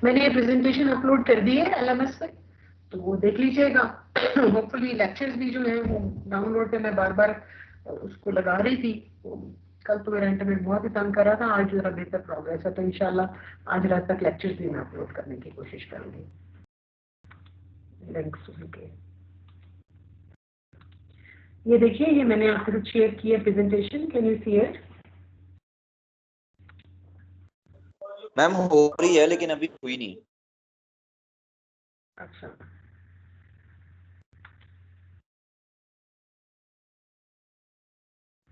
मैंने ये presentation upload कर दी है LMS पे, तो वो देख लीजिएगा। होपफुली लेक्चर्स भी जो है वो डाउनलोड पे मैं बार बार उसको लगा रही थी, तो कल तो मेरा इंटरनेट बहुत ही तंग कर रहा था, आज जरा बेहतर प्रोग्रेस है, तो इंशाल्लाह आज रात तक लेक्चर्स भी मैं अपलोड करने की कोशिश करूंगी, लिंक्स के। ये देखिए, ये मैंने आपके साथ शेयर की है presentation, can you see it? Ma'am हो रही है लेकिन अभी हुई नहीं। अच्छा,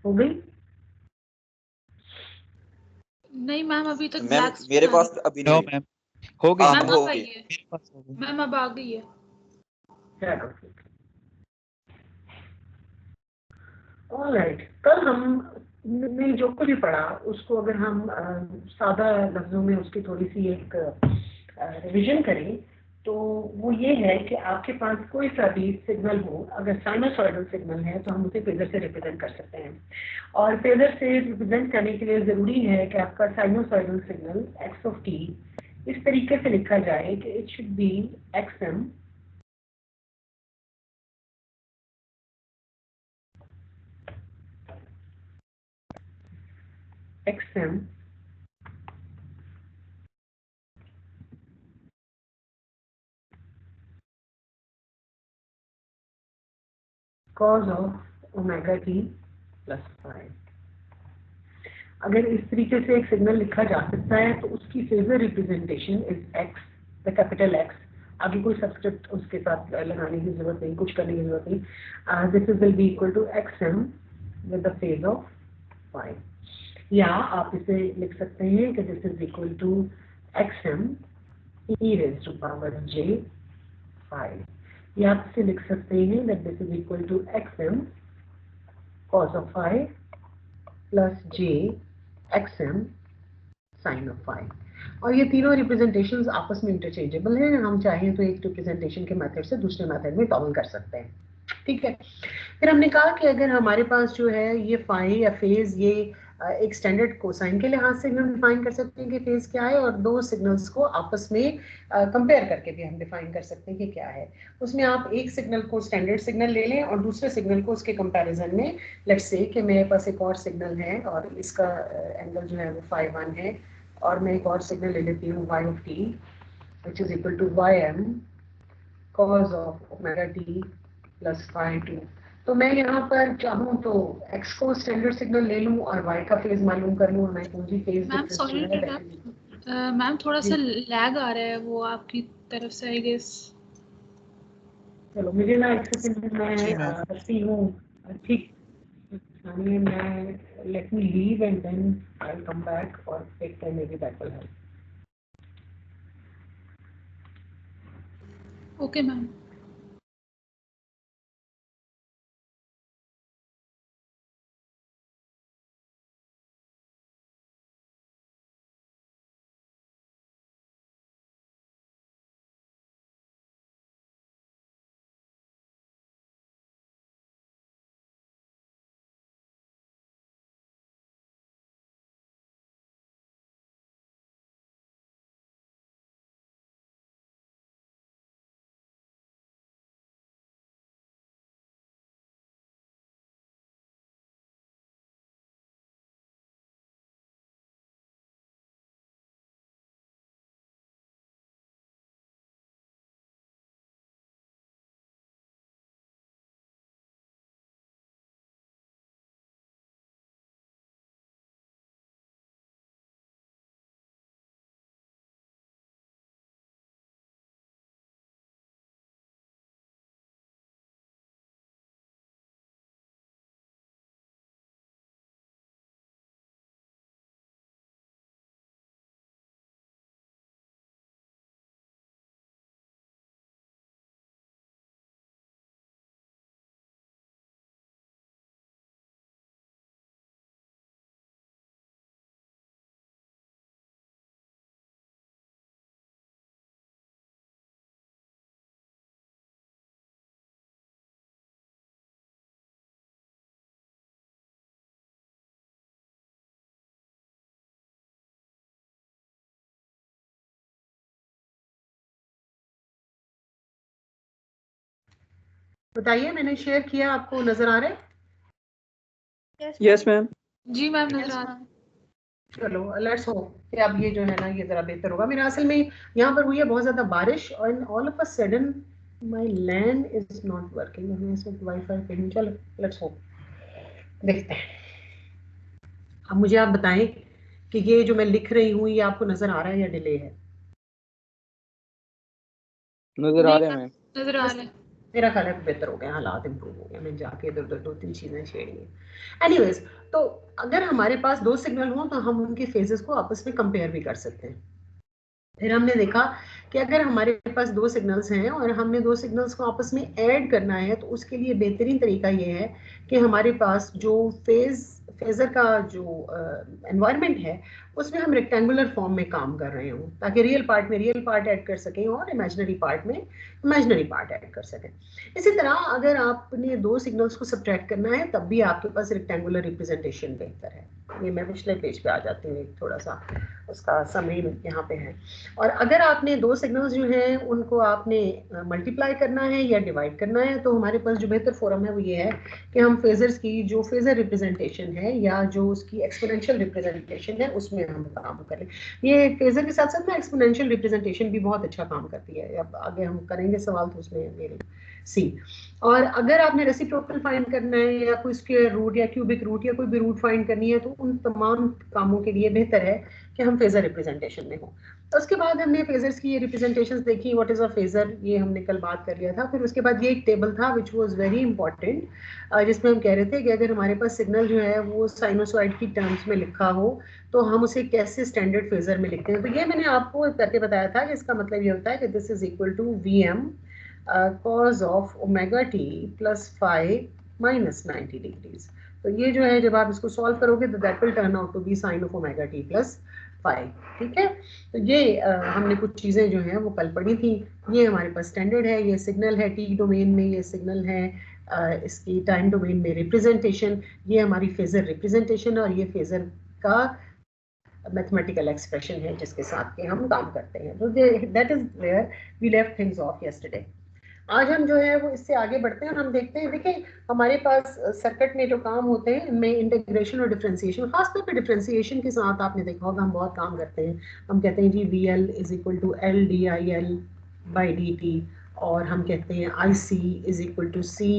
हो गई? नहीं मैम, अभी तक मैम ब्लैक मेरे स्क्रीन आ पास रही अभी नो नहीं हुई। मैम, हो गई हाँ मैम। मैम, हो अब आई गई। है मेरे पास हो गई। मैम, अब आ गई है। चलो ठीक है, ऑलराइट। कल हमने जो कुछ भी पढ़ा उसको अगर हम सादा लफ्जों में उसकी थोड़ी सी एक रिवीजन करें, तो वो ये है कि आपके पास कोई सा भी सिग्नल हो, अगर साइनोसॉइडल सिग्नल है तो हम उसे फेजर से रिप्रेजेंट कर सकते हैं। और फेजर से रिप्रेजेंट करने के लिए ज़रूरी है कि आपका sinusoidal signal x of T इस तरीके से लिखा जाए कि it should be XM XM cos of omega t plus phi। अगर इस तरीके से एक सिग्नल लिखा जा सकता है तो उसकी phasor representation is x, the capital x. आगे कोई सब्सक्रिप्ट उसके साथ लगाने की जरूरत नहीं, कुछ करने की जरूरत नहीं। This is will be equal to XM with the phase of phi. या आप इसे लिख सकते हैं कि this is equal to XM e raised to power j phi. या आप इसे लिख सकते हैं that this is equal to XM cos of phi plus j XM sine of phi. और ये तीनों रिप्रेजेंटेशंस आपस में इंटरचेंजेबल हैं, हम चाहें तो एक रिप्रेजेंटेशन के मेथड से दूसरे मेथड में टॉगल कर सकते हैं। ठीक है, फिर हमने कहा कि अगर हमारे पास जो है ये फाई या फेज, ये एक स्टैंडर्ड कोसाइन के लिहाज से भी हम डिफाइन कर सकते हैं कि फेज क्या है, और दो सिग्नल्स को आपस में कंपेयर करके भी हम डिफाइन कर सकते हैं कि क्या है। उसमें आप एक सिग्नल को स्टैंडर्ड सिग्नल ले लें और दूसरे सिग्नल को उसके कंपैरिजन में, लेट्स से कि मेरे पास एक और सिग्नल है और इसका एंगल जो है वो फाई 1 है, और मैं एक और सिग्नल ले लेती हूँ y of t which is equal to ym cos of omega t plus phi 2। तो मैं यहाँ पर चाहूँ तो x को स्टैंडर्ड सिग्नल ले लूँ और y का फेज मालूम कर लूँ, और मैं कहूँ जी फेज मैम डिफरेंस जो सॉरी है टू that is- मैम, थोड़ा जी सा लैग आ रहा है वो आपकी तरफ से, आई गेस। चलो, मुझे ना एक सेकंड जी मैं मैम। करती हूँ। ठीक, मैं let me leave and then I come back और take time, maybe that will help. Okay ma'am. बताइए, मैंने शेयर किया, आपको नजर आ रहा है? Yes ma'am. जी मैम नजर आ रहा है। चलो लेट्स होप कि अब ये जो है ना ये जरा बेहतर होगा। मेरा असल में यहाँ पर हुई है बहुत ज्यादा बारिश और all of a sudden my land is not working. मैं इस वक्त वाईफाई पे हूँ। चलो लेट्स होप, देखते हैं। अब मुझे आप बताएं कि ये जो मैं लिख रही हूँ ये आपको नजर आ रहा है या डिले है? नजर आ रहे हैं मैम। नजर आ रहा है। मेरा ख्याल है बेहतर हो गया, हालात इंप्रूव हो गए। मैं जाके इधर उधर 2-3 चीजें छेड़ी हैं। एनीवेज, तो अगर हमारे पास दो सिग्नल हो तो हम उनके फेजेस को आपस में कंपेयर भी कर सकते हैं। फिर हमने देखा कि अगर हमारे पास दो सिग्नल्स हैं और हमने दो सिग्नल्स को आपस में ऐड करना है तो उसके लिए बेहतरीन तरीका ये है कि हमारे पास जो फेजर का जो एनवायरनमेंट है उसमें हम रेक्टेंगुलर फॉर्म में काम कर रहे हों, ताकि रियल पार्ट में रियल पार्ट ऐड कर सकें और इमेजिनरी पार्ट में इमेजिनरी पार्ट ऐड कर सकें। इसी तरह अगर आपने दो सिग्नल्स को सब्ट्रैक्ट करना है तब भी आपके पास रेक्टेंगुलर रिप्रेजेंटेशन बेहतर है। ये मैं पिछले पेज पे आ जाती हूँ, थोड़ा सा उसका समरी यहाँ पे है। और अगर आपने दो सिग्नल्स जो हैं उनको आपने मल्टीप्लाई करना है या डिवाइड करना है तो हमारे पास जो बेहतर फोरम है वो ये है कि हम फेजर्स की जो फेजर रिप्रेजेंटेशन है या जो उसकी एक्सपोनेंशियल रिप्रेजेंटेशन है उसमें हम काम करें। ये फेजर के साथ साथ ना एक्सपोनेंशियल रिप्रेजेंटेशन भी बहुत अच्छा काम करती है। अब आगे हम करेंगे सवाल तो उसमें मेरे सी। और अगर आपने रेसिप्रोकल फाइंड करना है या कोई स्क्वायर रूट या क्यूबिक रूट या कोई भी रूट फाइंड करनी है तो उन तमाम कामों के लिए बेहतर है कि हम फेजर रिप्रेजेंटेशन में हो। तो उसके बाद हमने फेजर्स की रिप्रेजेंटेशंस देखी, व्हाट इज अ फेजर, ये हमने कल बात कर लिया था। फिर उसके बाद ये एक टेबल था विच वाज वेरी इंपॉर्टेंट, जिसमें हम कह रहे थे कि अगर हमारे पास सिग्नल जो है वो साइनोसॉइड की टर्म्स में लिखा हो तो हम उसे कैसे स्टैंडर्ड फेजर में लिखते हैं। तो ये मैंने आपको करके बताया था कि इसका मतलब ये होता है कि this is equal to V M cos of omega t plus phi minus 90 degrees। तो ये जो है जब आप इसको सॉल्व करोगे तो that will turn out to be sine of omega T plus phi. ठीक है, तो ये हमने कुछ चीजें जो हैं वो कल पढ़ी थी। ये हमारे पास स्टैंडर्ड है, ये सिग्नल है टी डोमेन में, ये सिग्नल है इसकी टाइम डोमेन में रिप्रेजेंटेशन, ये हमारी फेजर रिप्रेजेंटेशन और ये फेजर का मैथमेटिकल एक्सप्रेशन है जिसके साथ के हम काम करते हैं। तो that is where we left things of yesterday. आज हम जो है वो इससे आगे बढ़ते हैं और हम देखते हैं, देखिए हमारे पास सर्किट में जो काम होते हैं इनमें इंटीग्रेशन और डिफरेंशिएशन, खासतौर पे डिफरेंशिएशन के साथ आपने देखा होगा हम बहुत काम करते हैं। हम कहते हैं जी V L is equal to L D I L by D T, और हम कहते हैं I C is equal to C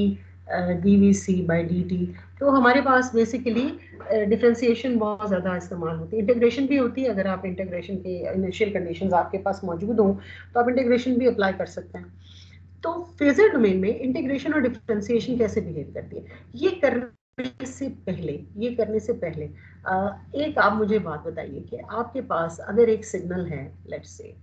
D V C by D T. तो हमारे पास बेसिकली डिफरेंशिएशन बहुत ज़्यादा इस्तेमाल होती है, इंटीग्रेशन भी होती है। अगर आप इंटीग्रेशन के इनिशियल कंडीशंस आपके पास मौजूद हों तो आप इंटीग्रेशन भी अप्लाई कर सकते हैं। तो फेजर डोमेन में इंटीग्रेशन और डिफरेंशिएशन कैसे बिहेव करती है, ये करने से पहले एक आप मुझे बात बताइए कि आपके पास अगर एक सिग्नल है, लेट्स से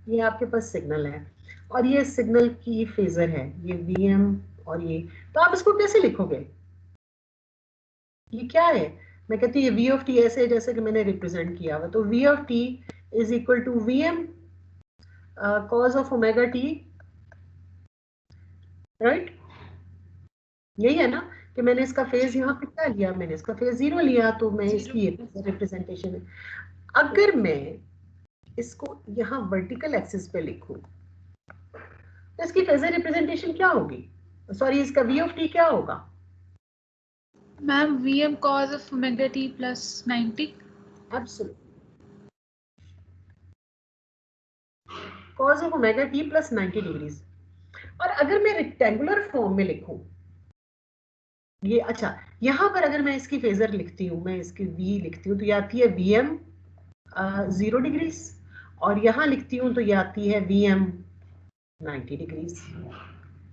ये आपके पास सिग्नल है और ये सिग्नल की फेजर है, ये वीएम और ये, तो आप इसको कैसे लिखोगे? ये क्या है? मैं कहती हूँ ये वी ऑफ टी ऐसे जैसे कि मैंने रिप्रेजेंट किया हुआ, तो V of T is equal to V M cos of omega T, right? यही है ना कि मैंने इसका फेज यहाँ पे क्या लिया, मैंने इसका फेज 0 लिया, तो मैं इसकी रिप्रेजेंटेशन है। अगर मैं इसको यहाँ वर्टिकल एक्सिस पे लिखूं तो इसकी फेजर रिप्रेजेंटेशन क्या होगी? सॉरी, इसका वी ऑफ टी क्या होगा? Ma'am V M cos of omega T plus 90। Absolute, cos of omega T plus 90 degrees. और अगर मैं रेक्टेंगुलर फॉर्म में लिखूं ये, अच्छा यहाँ पर अगर मैं इसकी फेजर लिखती हूँ, मैं इसकी v लिखती हूँ तो ये आती है वी एम 0 डिग्रीज, और यहाँ लिखती हूँ तो ये आती है वी एम 90 डिग्रीज।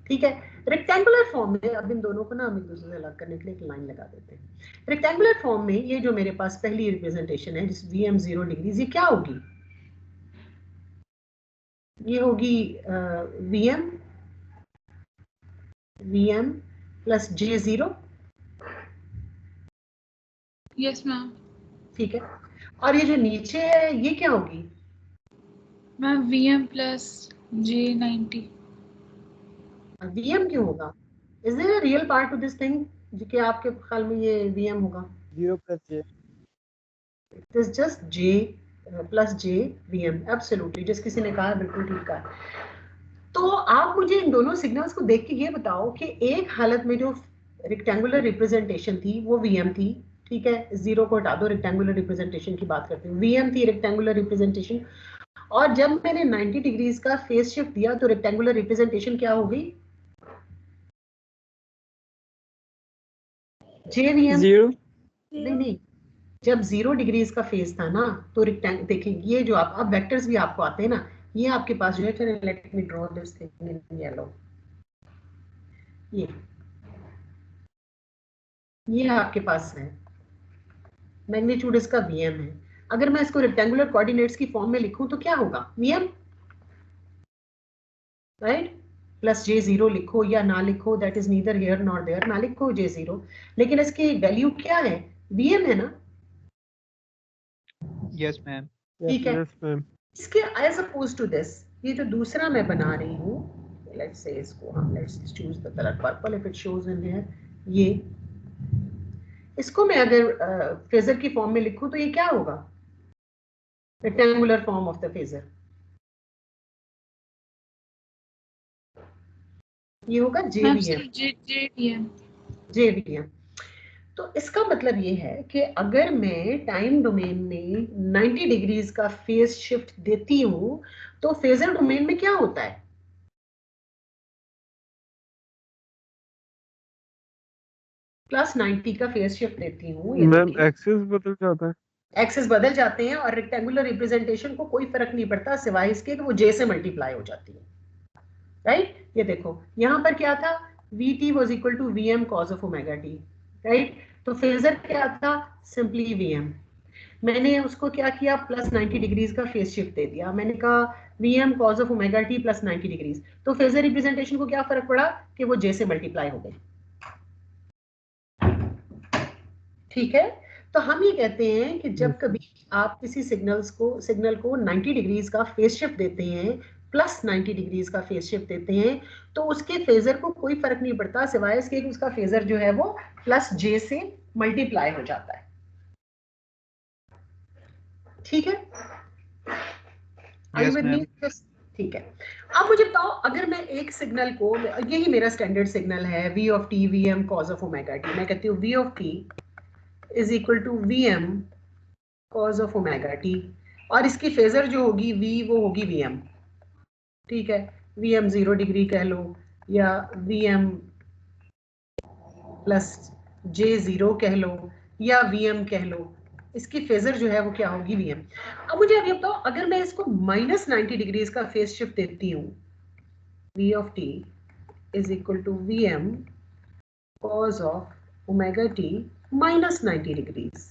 ठीक है, रेक्टेंगुलर फॉर्म में अब इन दोनों को ना हम एक दूसरे से अलग करने के लिए एक लाइन लगा देते हैं। रेक्टेंगुलर फॉर्म में ये जो मेरे पास पहली रिप्रेजेंटेशन है जिस वी एम 0 डिग्रीज, ये क्या होगी? ये होगी we M plus J 0। Yes ma'am. ठीक है, और ये जो नीचे है ये क्या होगी? Ma'am V M plus J 90। VM क्यों होगा? Is there a real part to this thing जो कि आपके ख्याल में ये वीएम होगा? 0 + j। It is just J plus J V M, absolutely, जिस किसी ने कहा बिल्कुल ठीक कहा। तो आप मुझे इन दोनों सिग्नल्स को देख के ये बताओ कि एक हालत में जो रेक्टेंगुलर रिप्रेजेंटेशन थी वो वी एम थी, ठीक है, जीरो को हटा दो, रेक्टेंगुलर रिप्रेजेंटेशन की बात करते हैं, वी एम थी रेक्टेंगुलर रिप्रेजेंटेशन, और जब मैंने 90 डिग्रीज का फेस शिफ्ट दिया तो रेक्टेंगुलर रिप्रेजेंटेशन क्या हो गई, जे वी एम। जीरो। नहीं, जब 0 डिग्रीज का फेस था ना तो रेक्टेंगल, देखिए ये जो आप अब वेक्टर्स भी आपको आते हैं ना, ये आपके पास जो है, let me draw this thing in yellow, ये आपके पास है, मैग्नीट्यूड इसका वीएम है। अगर मैं इसको रेक्टेंगुलर कोऑर्डिनेट्स की फॉर्म में लिखूं तो क्या होगा, VM, right, plus J zero लिखो या ना लिखो, that is neither here nor there, ना लिखो जे जीरो, लेकिन इसकी वैल्यू क्या है, वीएम है ना। Yes ma'am. ठीक है, यस मैम। इसके एज अपोज टू दिस, ये जो दूसरा मैं बना रही हूँ, लेट्स से इसको हम, let's choose the colour purple if it shows in here, ये इसको मैं अगर फेजर की फॉर्म में लिखूं तो ये क्या होगा, rectangular form of the phasor, ये होगा जेवीएम, जेवीएम। तो इसका मतलब ये है कि अगर मैं टाइम डोमेन में 90 डिग्रीज का फेज शिफ्ट देती हूं तो फेजर डोमेन में क्या होता है, प्लस 90 का फेज शिफ्ट देती हूँ, मैम एक्सिस बदल जाता है, एक्सेस बदल जाते हैं और रेक्टेंगुलर रिप्रेजेंटेशन को कोई फर्क नहीं पड़ता सिवाय इसके कि वो जे से मल्टीप्लाई हो जाती है, राइट। ये देखो यहाँ पर क्या था, V T was equal to V M cos of omega T, right. तो फेजर क्या था, सिंपली वी एम, मैंने उसको क्या किया, प्लस 90 डिग्रीज का फेज शिफ्ट दे दिया, मैंने कहा V M cos of omega T plus 90 degrees, तो फेजर रिप्रेजेंटेशन को क्या फर्क पड़ा कि वो जे से मल्टीप्लाई हो गए, ठीक है। तो हम ये कहते हैं कि जब कभी आप किसी सिग्नल को 90 डिग्रीज का फेज शिफ्ट देते हैं, प्लस 90 डिग्रीज का फेज शिफ्ट देते हैं, तो उसके फेजर को कोई फर्क नहीं पड़ता सिवाय इसके कि उसका फेजर जो है वो प्लस जे से मल्टीप्लाई हो जाता है, ठीक है। Yes, ma'am. ठीक है। अब मुझे बताओ, अगर मैं एक सिग्नल को, यही मेरा स्टैंडर्ड सिग्नल है, V of T V M cos of omega T, मैं कहती हूँ V of T is equal to V M cos of omega T, और इसकी फेजर जो होगी वी, वो होगी वी एम, ठीक है, वी एम 0 डिग्री कह लो या we M plus J zero कह लो या वी एम कह लो, इसकी फेजर जो है वो क्या होगी, वी एम। अब मुझे अब ये बताओ, अगर मैं इसको माइनस 90 डिग्रीज का फेज शिफ्ट देती हूँ, V of T is equal to V M cos of omega T minus 90 degrees,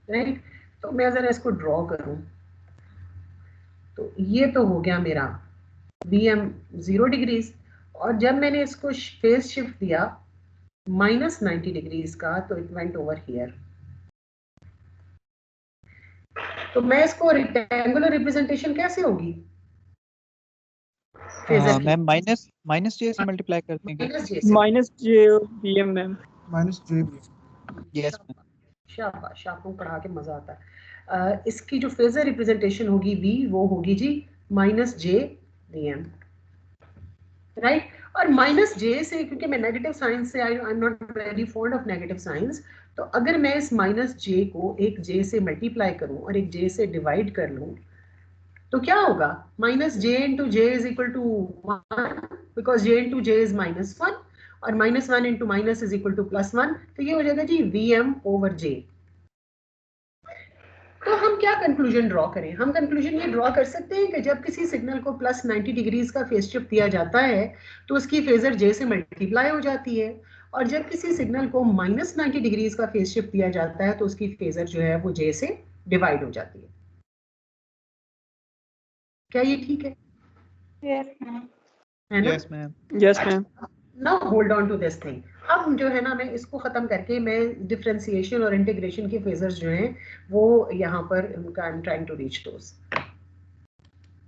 right. तो मैं जरा इसको ड्रॉ करूं, तो ये तो हो गया मेरा वी एम 0 डिग्रीज, और जब मैंने इसको फेज शिफ्ट दिया माइनस 90 डिग्रीज का तो इट वेंट ओवर हियर। तो मैं इसको रेक्टेंगुलर रिप्रेजेंटेशन कैसे होगी, मैम माइनस जे से मल्टीप्लाई करते हैं क्या? Minus J V M ma'am. Minus J. Yes ma'am. शाबाश, आपको पढ़ा के मजा आता है। इसकी जो फेजर रिप्रेजेंटेशन होगी वी, वो होगी जी minus J V M, right. और माइनस जे से, क्योंकि मैं नेगेटिव साइंस से, I am not very fond of negative science, तो अगर मैं इस माइनस जे को एक जे से मल्टीप्लाई करूं और एक जे से डिवाइड कर लूं तो क्या होगा, minus J into J is equal to 1, because J into J is minus 1, और minus 1 into minus is equal to plus 1, तो ये हो जाएगा जी वी एम ओवर जे। तो हम क्या कंक्लूजन ड्रॉ करें, हम कंक्लूजन ये ड्रॉ कर सकते हैं कि जब किसी सिग्नल को प्लस 90 डिग्रीज का फेज शिफ्ट दिया जाता है तो उसकी फेजर जे से मल्टीप्लाई हो जाती है, और जब किसी सिग्नल को माइनस 90 डिग्रीज का फेज शिफ्ट दिया जाता है तो उसकी फेजर जो है वो जे से डिवाइड हो जाती है। क्या ये ठीक है? है ना? Yes ma'am. Yes ma'am. Now hold on to this thing. अब जो है ना, मैं इसको खत्म करके मैं डिफरेंशिएशन और इंटीग्रेशन के फेजर्स जो हैं वो यहाँ पर उनका I am trying to reach those.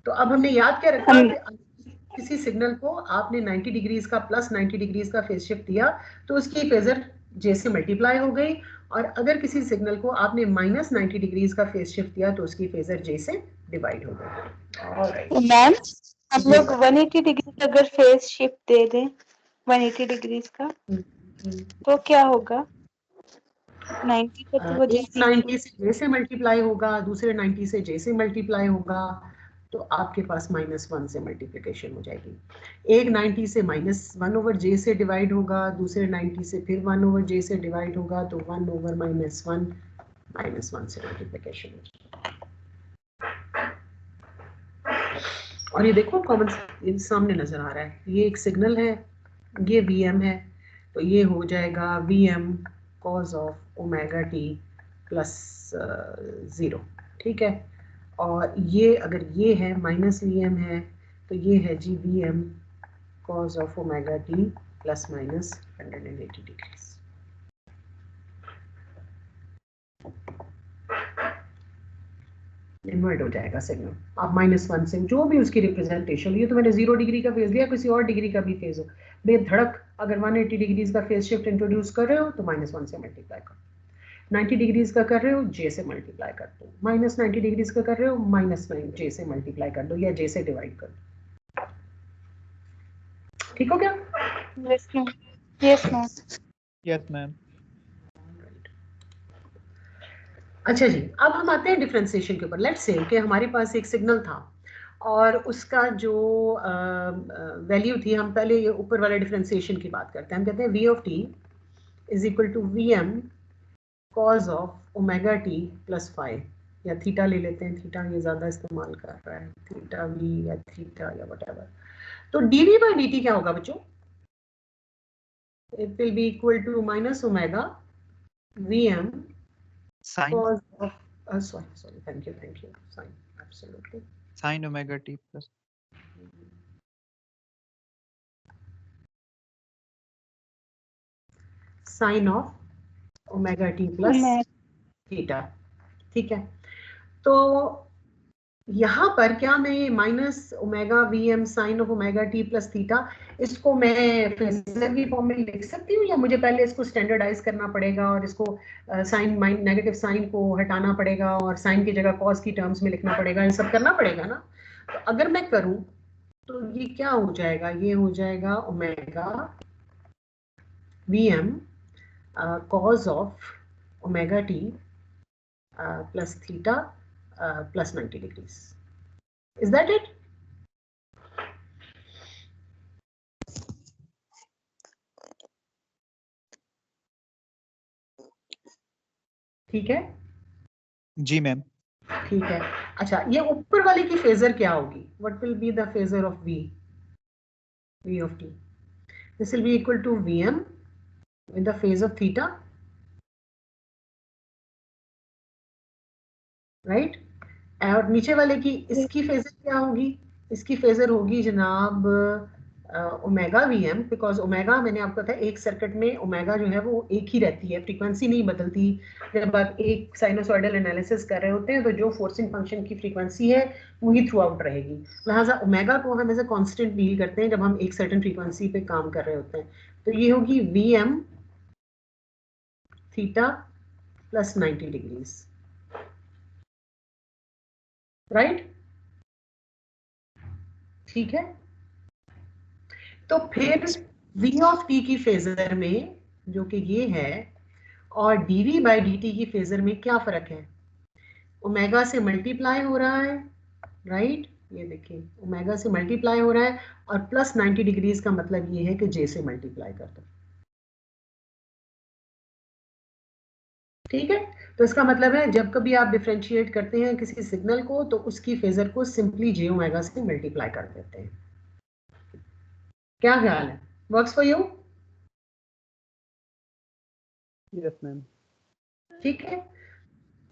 तो अब हमने याद क्या रखा कि किसी सिग्नल को आपने 90 डिग्रीज का प्लस 90 डिग्रीज का फेज शिफ्ट दिया तो उसकी फेजर जे से मल्टीप्लाई हो गई, और अगर किसी सिग्नल को आपने -90 डिग्रीज का फेज शिफ्ट दिया तो उसकी फेजर जे से डिवाइड हो गई। ऑलराइट मैम हम जी। लोग 180 डिग्री अगर फेज शिफ्ट दे दें 180 डिग्रीज का तो क्या होगा? 90 का तो वो एक 90 से जे से मल्टीप्लाई होगा, दूसरे 90 से जे से मल्टीप्लाई होगा, तो आपके पास -1 से मल्टीप्लिकेशन हो जाएगी। एक 90 से -1/j से डिवाइड होगा, दूसरे 90 से फिर 1/j से डिवाइड होगा, तो 1/-1 -1 से मल्टीप्लिकेशन हो जाएगी। और ये देखो कॉमन सामने नजर आ रहा है, ये एक सिग्नल है, ये Vm है, तो ये हो जाएगा Vm cos of omega T plus 0, ठीक है। और ये अगर ये है -Vm है तो ये है जी Vm cos of omega T plus minus 180 degrees. Invert हो जाएगा सिग्नल। आप -1 से जो भी उसकी रिप्रेजेंटेशन, ये तो मैंने 0 डिग्री का फेज दिया, किसी और डिग्री का भी फेज हो, बेधड़क अगर 180 डिग्रीज का फेज शिफ्ट इंट्रोड्यूस कर रहे हो तो -1 से मल्टीप्लाई करो, 90 डिग्रीज का कर रहे हो जे से मल्टीप्लाई कर दो, -90 डिग्रीज का कर रहे हो -9 जे से मल्टीप्लाई कर दो या जे से डिवाइड कर दो। ठीक हो गया? Yes ma'am. Yes ma'am. Yes ma'am. अच्छा जी, अब हम आते हैं डिफरेंशिएशन के ऊपर। लेट्स से कि हमारे पास एक सिग्नल था और उसका जो वैल्यू थी, हम पहले ये ऊपर वाले डिफरेंशिएशन की बात करते हैं। हम कहते हैं v of t is equal to Vm cos of omega t plus phi, या थीटा ले लेते हैं, थीटा ये ज़्यादा इस्तेमाल कर रहा है, थीटा v या थीटा या वटएवर। तो dv बाई dt क्या होगा बच्चों? It will be equal to minus omega Vm Sin cos of sorry, thank you, sine, absolutely, sin omega t plus sine of omega T plus theta, ठीक है। तो यहाँ पर क्या मैं minus omega Vm sine of omega T plus theta, इसको मैं phasor की फॉर्म में लिख सकती हूँ, या मुझे पहले इसको स्टैंडर्डाइज करना पड़ेगा और इसको साइन नेगेटिव साइन को हटाना पड़ेगा और साइन की जगह कॉस की टर्म्स में लिखना पड़ेगा, ये सब करना पड़ेगा ना? तो अगर मैं करूँ तो ये क्या हो जाएगा? ये हो जाएगा omega Vm cos of omega t plus theta plus 90 degrees. Is that it? ठीक है? जी मैम। ठीक है। अच्छा, ये ऊपर वाले की फेजर क्या होगी? What will be the phasor of V? V of t. This will be equal to Vm with the phase of theta, right? और नीचे वाले की इसकी फेजर क्या होगी? इसकी फेजर होगी जनाब ओमेगा Vm, बिकॉज ओमेगा मैंने आपको बताया एक सर्किट में ओमेगा जो है वो एक ही रहती है, फ्रीक्वेंसी नहीं बदलती। जब आप एक साइनोसॉइडल एनालिसिस कर रहे होते हैं तो जो फोर्सिंग फंक्शन की फ्रीक्वेंसी है वही थ्रू आउट रहेगी, लिहाजा ओमेगा को हम एज ए कांस्टेंट डील करते हैं जब हम एक सर्टेन फ्रीक्वेंसी पे काम कर रहे होते हैं। तो ये होगी Vm theta plus 90 degrees, right? ठीक है। तो फिर v ऑफ t की फेजर में जो कि ये है और dv बाई dt की फेजर में क्या फर्क है? ओमेगा से मल्टीप्लाई हो रहा है, राइट? ये देखिए ओमेगा से मल्टीप्लाई हो रहा है और प्लस 90 डिग्रीज का मतलब ये है कि j से मल्टीप्लाई कर दो, ठीक है। तो इसका मतलब है जब कभी आप डिफरेंशिएट करते हैं किसी सिग्नल को तो उसकी फेजर को सिंपली j ओमेगा से मल्टीप्लाई कर देते हैं। क्या ख्याल है? Works for you? Yes ma'am. ठीक है।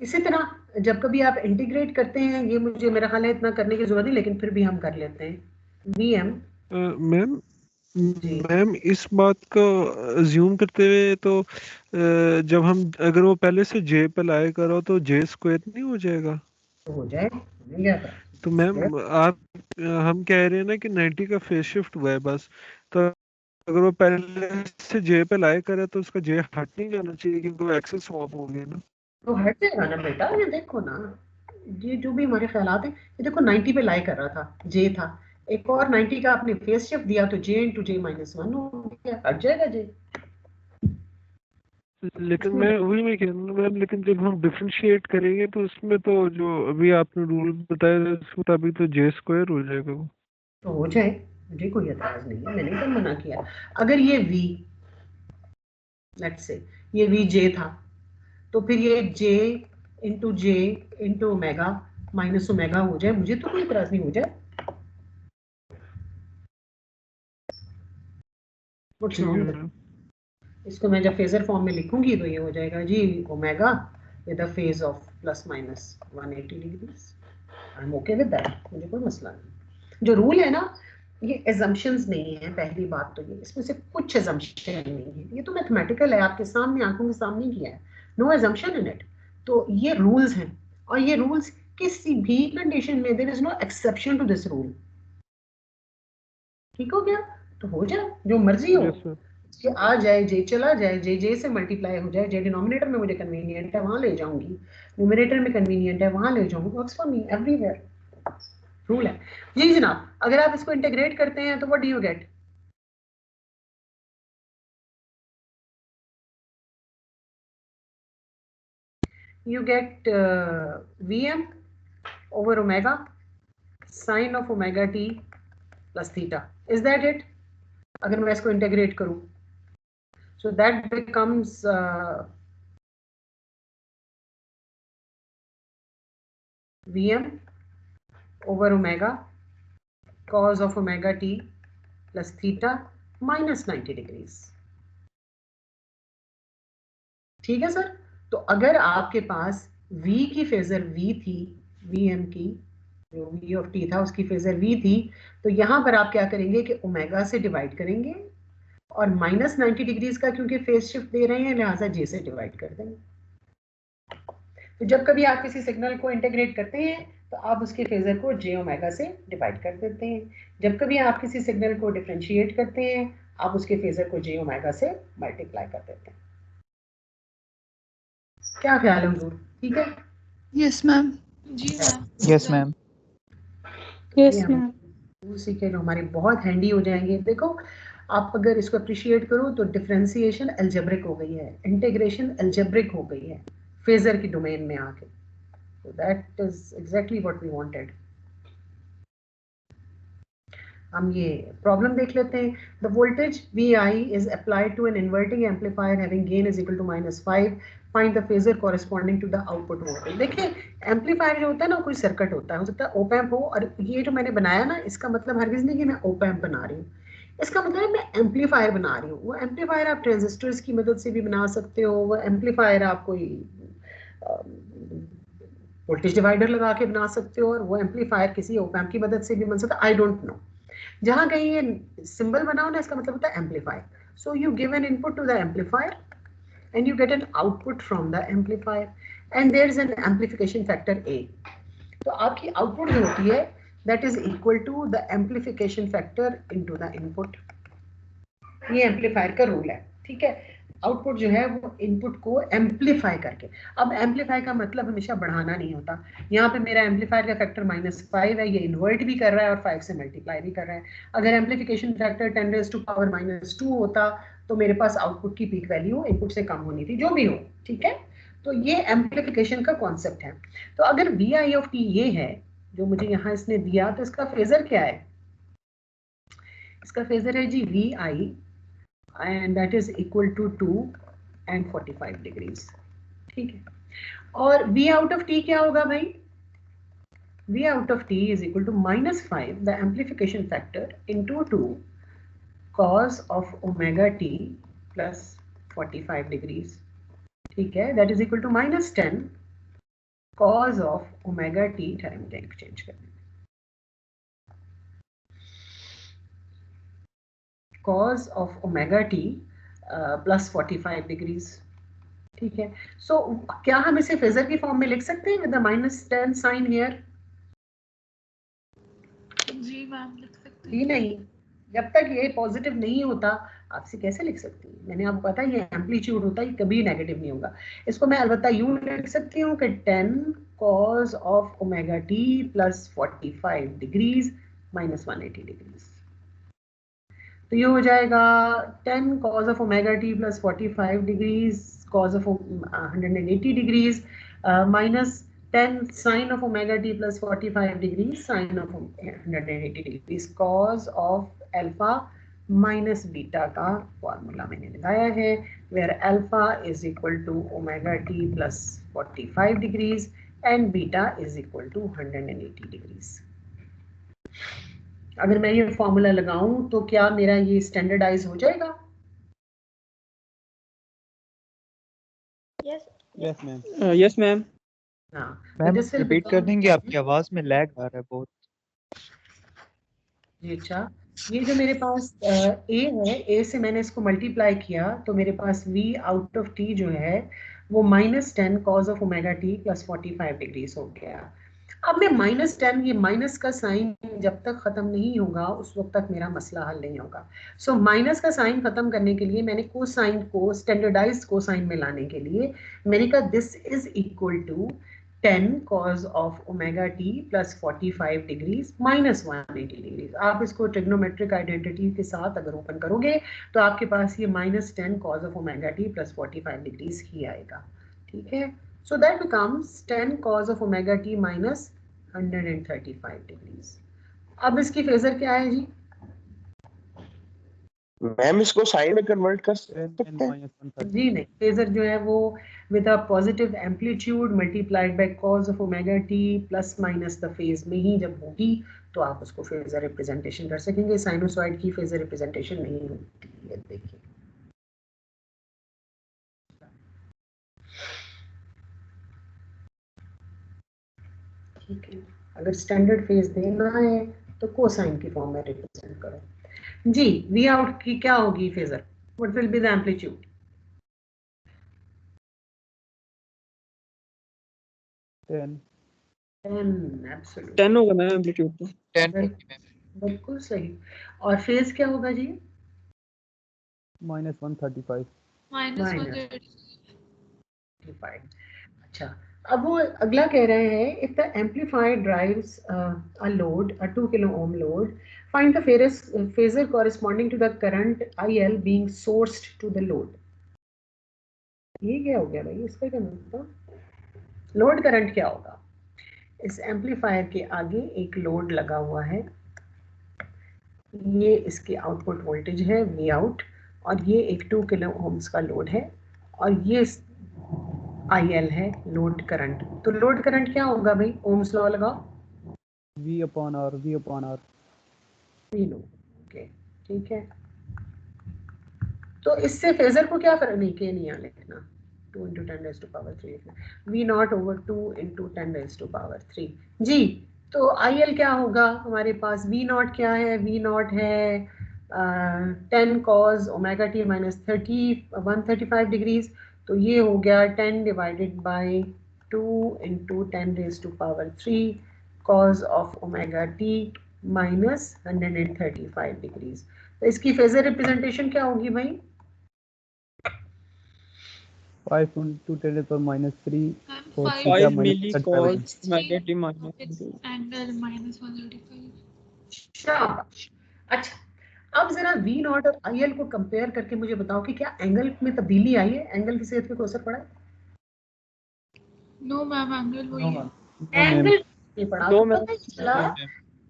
इसी तरह जब कभी आप इंटीग्रेट करते हैं, ये मुझे मेरा ख्याल है इतना करने की जरूरत नहीं, लेकिन फिर भी हम कर लेते हैं। Vm मैम जी मैम इस बात को अज्यूम करते हुए तो जब हम अगर वो पहले से जे पे लाए करो तो जे स्क्वायर नहीं हो जाएगा? तो हो जाए, नहीं जाता तो मैम आप हम कह रहे हैं ना कि 90 का फेज शिफ्ट हुआ है बस, तो अगर वो पहले से जे पे लाई करे तो उसका जे हट नहीं जाना चाहिए क्योंकि वो एक्सेस स्वैप हो गया ना। तो हट जाएगा ना बेटा, ये देखो ना, ये जो भी हमारे ख्यालात हैं, ये देखो 90 पे लाई कर रहा था, जे था, एक और 90 का आपने फेस शिफ्ट दिया तो जे इंटू जे माइनस 1 हो गया, हट जाएगा जे। लेकिन मैं वही मैं कह रहा हूँ मैम, लेकिन जब हम डिफरेंशिएट करेंगे तो उसमें तो जो अभी आपने रूल बताया उस मुताबिक तो जे स्क्वायर हो जाएगा वो। तो हो जाए, मुझे कोई एतराज नहीं है, मैंने कब मना किया। अगर ये v, लेट्स से ये v j था, तो फिर ये j into omega minus omega हो जाए, मुझे तो कोई एतराज नहीं, हो जाए। What's ठीक है wrong with मैम। इसको मैं जब फेजर फॉर्म में लिखूंगी तो ये हो जाएगा जी omega with a phase of plus minus 180 degrees. I am okay with that, मुझे कोई मसला नहीं। जो रूल है ना, ये एजम्पशंस नहीं है, पहली बात तो ये, इसमें से कुछ एजम्पशन नहीं है, ये तो मैथमेटिकल है, आपके सामने आंखों के सामने किया है, नो एजम्पशन इन इट। तो ये रूल्स हैं, और ये रूल्स किसी भी कंडीशन में there is no exception to this rule. ठीक हो गया, तो हो जाए जो मर्जी हो, यस मैम। जे आ जाए, जे चला जाए, जे जे से मल्टीप्लाई हो जाए, जे डिनोमिनेटर में मुझे कन्वीनियंट है वहां ले जाऊंगी, न्यूमरेटर में कन्वीनियंट है वहां ले जाऊंगी, works for me everywhere, rule है। जी जनाब, अगर आप इसको इंटीग्रेट करते हैं तो what do you get? You get Vm over omega sine of omega t plus theta. Is that it? अगर मैं इसको इंटीग्रेट करूं, so that becomes Vm over omega cos of omega t plus theta minus 90 degrees. ठीक है sir. तो अगर आपके पास v की फेजर v थी, Vm की जो v ऑफ t था उसकी फेजर v थी, तो यहां पर आप क्या करेंगे कि ओमेगा से डिवाइड करेंगे, और माइनस 90 डिग्रीज का क्योंकि फेज शिफ्ट दे रहे हैं लिहाजा जे से डिवाइड कर देंगे। तो जब कभी आप किसी सिग्नल को इंटीग्रेट करते हैं तो आप उसके फेजर को जे ओमेगा से डिवाइड कर देते हैं, जब कभी आप किसी सिग्नल को डिफरेंशिएट करते हैं आप उसके फेजर को जे ओमेगा से मल्टीप्लाई कर देते हैं। क्या ख्याल है हुजूर, ठीक है? Yes ma'am. जी मैम। Yes ma'am. ये यस हम मैम। सीखे जो हमारे बहुत हैंडी हो जाएंगे। देखो, आप अगर इसको अप्रिशिएट करो तो डिफरेंशिएशन अलजेब्रिक हो गई है, इंटीग्रेशन अलजेब्रिक हो गई है फेजर की डोमेन में आके। So that is exactly what we wanted. हम ये प्रॉब्लम देख लेते हैं। The voltage VI is applied to an inverting amplifier having gain is equal to -5. Find the phasor corresponding to the output voltage. देखिए, amplifier जो होता है ना, कोई सर्किट होता है, हो सकता है ओप एम्प हो, और ये जो मैंने बनाया ना, इसका मतलब हरगिज नहीं कि मैं ओप एम्प बना रही हूँ, इसका मतलब है मैं एम्पलीफायर बना रही हूँ। वो एम्पलीफायर आप ट्रांजिस्टर्स की मदद से भी बना सकते हो, वो एम्पलीफायर आप कोई वोल्टेज डिवाइडर लगा के बना सकते हो, और वो एम्पलीफायर किसी ओप एम्प की मदद से भी बन सकता है, आई डोंट नो। जहां कहीं ये सिंबल बनाओ ना, इसका मतलब होता है amplifier. So you give an input to the amplifier and you get an output from the amplifier, and there is an amplification factor A. तो आपकी आउटपुट जो होती है that is equal to the amplification factor into the input. ये amplifier का rule है, ठीक है। आउटपुट जो है वो इनपुट को एम्पलीफाई करके, अब एम्पलीफाई का मतलब हमेशा बढ़ाना नहीं होता। यहाँ पे मेरा एम्पलीफायर का फैक्टर -5 है, ये इन्वर्ट भी कर रहा है और 5 से मल्टीप्लाई भी कर रहा है। अगर एम्पलीफिकेशन फैक्टर 10⁻⁻² होता तो मेरे पास आउटपुट की पीक वैल्यू इनपुट से कम होनी थी, जो भी हो, ठीक है। तो ये एम्पलीफिकेशन का कॉन्सेप्ट है। तो अगर VI ऑफ t ये है जो मुझे यहाँ इसने दिया, तो इसका फेजर क्या है? इसका फेजर है जी VI, and that is equal to 2 and 45 degrees, ठीक है। और V out of t क्या होगा भाई? V out of t is equal to -5 the amplification factor into 2 cos of omega t plus 45 degrees, ठीक है। that is equal to -10 cos of omega t time exchange करने, cos of omega t plus 45 degrees, ठीक है। सो क्या हम इसे phasor की form में लिख सकते हैं विद -10 साइन हियर? जी मैम लिख सकते जी नहीं, जब तक ये पॉजिटिव नहीं होता आपसे कैसे लिख सकती हूँ? मैंने आपको पता है ये एम्पलीट्यूड होता है, कभी नेगेटिव नहीं होगा। इसको मैं अलबत्ता यूं लिख सकती हूँ कि 10 cos of omega T plus 45 degrees minus 180 degrees. तो ये हो जाएगा 10 cos of omega T plus 45 degrees cos of 180 degrees minus 10 sin of omega t plus 45 degrees sin of 180 degrees cos of alpha minus beta का formula मैंने लगाया है, where alpha is equal to omega t plus 45 degrees and beta is equal to 180 degrees. अगर मैं ये formula लगाऊं तो क्या मेरा ये स्टैंडर्डाइज हो जाएगा? Yes ma'am. Yes ma'am. हाँ, मैम this will रिपीट कर become- देंगे, आपकी आवाज में लैग आ रहा है बहुत। जी अच्छा, ये जो मेरे पास a है, a से मैंने इसको मल्टीप्लाई किया तो मेरे पास v आउट ऑफ t जो है वो -10 cos of omega t plus 45 degrees हो गया। अब मैं -10, ये माइनस का साइन जब तक खत्म नहीं होगा उस वक्त तक मेरा मसला हल नहीं होगा। सो माइनस का साइन खत्म करने के लिए मैंने कोसाइन को स्टैंडर्डाइज्ड कोसाइन में लाने के लिए मैंने कहा this is equal to 10 cos of omega t plus 45 degrees minus 180 degrees। आप इसको ट्रिग्नोमेट्रिक आइडेंटिटी के साथ अगर ओपन करोगे तो आपके पास ये -10 cos of omega t plus 45 degrees ही आएगा। ठीक है, so that becomes 10 cos of omega t minus 135 degrees। अब इसकी फेजर क्या है जी? मैम इसको साइन में कन्वर्ट कर सकते हैं? जी नहीं, फेजर जो है वो with a positive amplitude multiplied by cos of omega T plus minus the phase में ही जब होगी तो आप उसको फेजर रिप्रेजेंटेशन कर सकेंगे। साइनोसॉइड की फेजर रिप्रेजेंटेशन नहीं होती है। देखिए ठीक है, अगर स्टैंडर्ड फेज देना है तो कोसाइन की फॉर्म में रिप्रेजेंट करो। जी, वी आउट की क्या होगी phasor? What will be the amplitude? 10 absolute 10 होगा मैम एम्पलीट्यूड तो। 10 बिल्कुल सही। और फेज क्या होगा जी? -135 -135। अच्छा, अब वो अगला कह रहे हैं if the amplifier drives a load, a 2 kilo ohm load, find the phasor corresponding to the current IL being sourced to the load. ये क्या हो गया भाई, इसका क्या मतलब? लोड करंट क्या होगा? इस एम्पलीफायर के आगे एक लोड लगा हुआ है, ये इसकी आउटपुट वोल्टेज है वी आउट, और ये एक 2 किलो ओम्स का लोड है और ये IL है लोड करंट। तो लोड करंट क्या होगा भाई? ओम्स लॉ लगाओ। V/R वी लो, ओके ठीक है। तो इससे फेजर को क्या करना है कि नहीं यहाँ लिखना 2 × 10⁻³ लिखना, V0/2 × 10⁻³ जी। तो IL क्या होगा हमारे पास? V0 क्या है? V0 है 10 cos omega t minus 135 degrees. तो ये हो गया 10 divided by 2 × 10⁻³ cos of omega t minus 135 degrees. तो इसकी फेजर रिप्रेजेंटेशन क्या होगी भाई? 5 × 10⁻³ for 5 theta 5 milli cos omega t minus angle -135। शाबाश। अच्छा, अब जरा V0 और IL को कंपेयर करके मुझे बताओ कि क्या एंगल में तब्दीली आई है? एंगल की सेहत पे कोई असर पड़ा है? नो मैम, एंगल वही है। एंगल नहीं पड़ा। दो तो में पता चला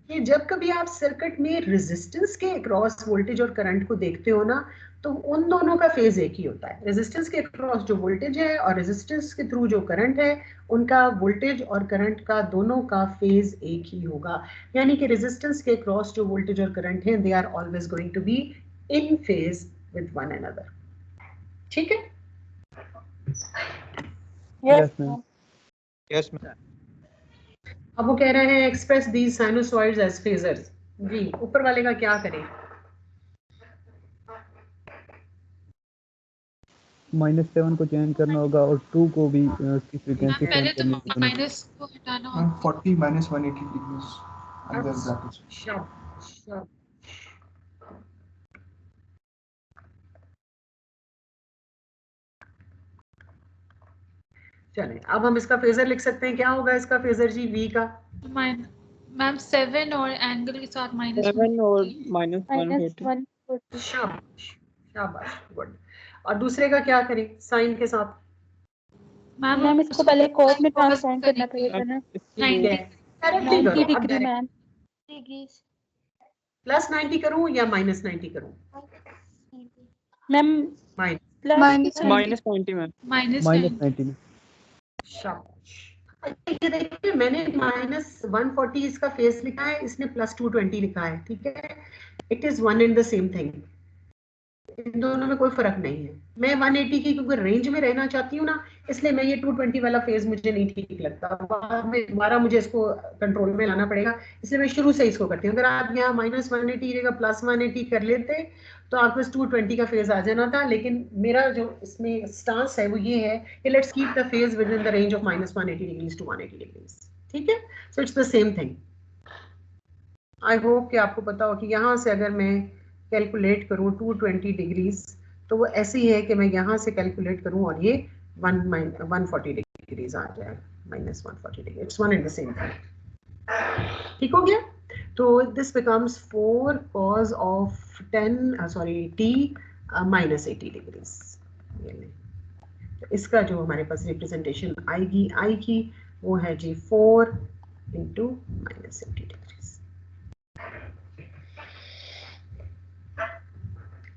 कि जब कभी आप सर्किट में रेजिस्टेंस के अक्रॉस वोल्टेज और करंट को देखते हो ना तो उन दोनों का फेज एक ही होता है। रेजिस्टेंस के अक्रॉस जो वोल्टेज है और रेजिस्टेंस के थ्रू जो करंट है उनका वोल्टेज और करंट का दोनों का फेज एक ही होगा। यानी कि रेजिस्टेंस के अक्रॉस जो वोल्टेज और करंट है they are always going to be in phase with one another. ठीक है? Yes ma'am। Yes ma'am. अब वो कह रहे हैं express these sinusoids as phasors. जी, ऊपर वाले का क्या करें? -7 को चेंज करना होगा और 2 को भी उसकी फ्रीक्वेंसी मैम पहले चेंज तो करनी होगी। माइनस को हटाना होगा। 40 - 180 degrees under bracket। शाबाश। चलें, अब हम इसका फेजर लिख सकते हैं। क्या होगा इसका फेजर जी वी का? मैम 7 और एंगल के साथ सेवन और माइनस -140। 140। शाबाश शाबाश, गुड। और दूसरे का क्या करें साइन के साथ? मैम इसको पहले कॉस में ट्रांसफॉर्म करना पड़ेगा अब ना। इसको ठीक है, डायरेक्टली 90 करो। अब डिग्री मैम। डिग्रीज प्लस 90 करूं या माइनस 90 करूं? Ma'am minus. Plus -90 ma'am. -90 में। शाबाश। अच्छा, ये देखिए मैंने -140 इसका फेस लिखा है, इसने +220 लिखा है। ठीक है, it is one and the same thing, इन दोनों में कोई फर्क नहीं है। मैं 180 की क्योंकि रेंज में रहना चाहती हूँ ना, इसलिए मैं ये 220 वाला फेज मुझे नहीं ठीक लगता। बाद में दोबारा मुझे इसको कंट्रोल में लाना पड़ेगा, इसलिए मैं शुरू से इसको करती हूँ। अगर आप यहाँ -180 जगह +180 कर लेते तो आपके पास 220 का फेज आ जाना था। लेकिन मेरा जो इसमें स्टांस है वो ये है कि let's keep the phase within the range of -180 degrees to 180 degrees. ठीक है, so it's the same thing. I hope कि आपको पता हो कि यहाँ से अगर मैं कैलकुलेट करूँ 220 डिग्रीज, तो वो ऐसे ही है कि मैं यहाँ से कैलकुलेट करूँ और ये 140 डिग्रीज आ जाए, -140 degree. It's one and the same thing. ठीक हो गया? तो this becomes 4 cos of 10 t -80 degrees. तो इसका जो हमारे पास रिप्रेजेंटेशन आएगी आई की, वो है जी 4 इंटू -80 डिग्रीज।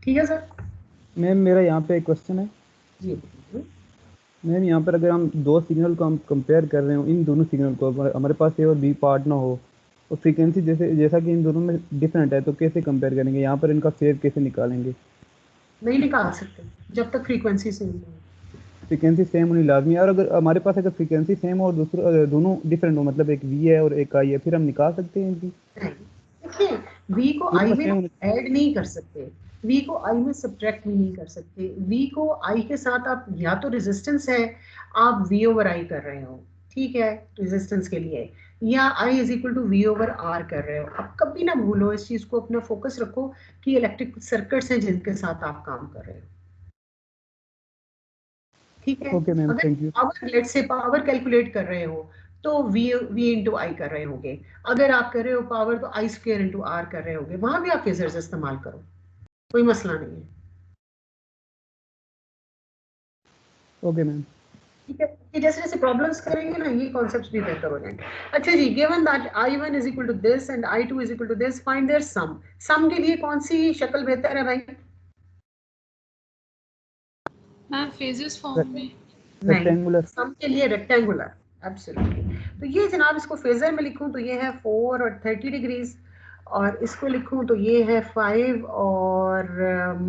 ठीक है सर? मैम मेरा यहाँ पे एक क्वेश्चन है। जी मैम यहाँ पर अगर हम दो सिग्नल को हम कंपेयर कर रहे हो, इन दोनों सिग्नल को हमारे पास ए और बी पार्ट ना हो और फ्रीक्वेंसी जैसा कि इन दोनों में डिफरेंट है, तो कैसे कंपेयर करेंगे? यहाँ पर इनका फेज कैसे निकालेंगे? नहीं निकाल सकते जब तक फ्रीक्वेंसी सेम हो। फ्रीक्वेंसी सेम होनी लाजमी है, और अगर हमारे पास अगर फ्रीक्वेंसी सेम हो और दूसरा दोनों डिफरेंट हो, मतलब एक वी है और एक आई है, फिर हम निकाल सकते हैं इनकी? देखिए, वी को दोनों आई का में सेम होना ऐड नहीं कर सकते, वी को आई में सब्ट्रैक्ट भी नहीं कर सकते। वी को आई के साथ आप या तो रेजिस्टेंस है, आप वी ओवर आई कर रहे हो, ठीक है, रेजिस्टेंस के लिए, या I is equal to V over R कर रहे हो। अब कभी ना भूलो इस चीज को, अपना फोकस रखो कि इलेक्ट्रिक सर्किट्स हैं जिनके साथ आप काम कर रहे हो। ठीक है, ओके मैम, अगर थैंक यू। पावर लेट से पावर कैलकुलेट कर रहे हो तो वी इंटू आई कर रहे होगे। अगर आप कर रहे हो पावर तो आई स्क्वायर इंटू आर कर रहे होगे। वहां भी आप फेजर्स इस्तेमाल करो, कोई मसला नहीं है। Okay ma'am. ठीक है, ये जैसे जैसे प्रॉब्लम्स करेंगे ना ये कॉन्सेप्ट्स भी बेहतर हो जाएंगे। अच्छा जी, given that I1 is equal to this and I2 is equal to this, find their sum. Sum के लिए कौन सी शक्ल बेहतर है भाई? मैम फेजेस फॉर्म में। नहीं, रेक्टेंगुलर। सम के लिए रेक्टेंगुलर, एब्सोल्युटली। तो ये जनाब इसको फेजर में लिखूं तो ये है 4 और 30 डिग्रीज, और इसको लिखूं तो ये है 5 और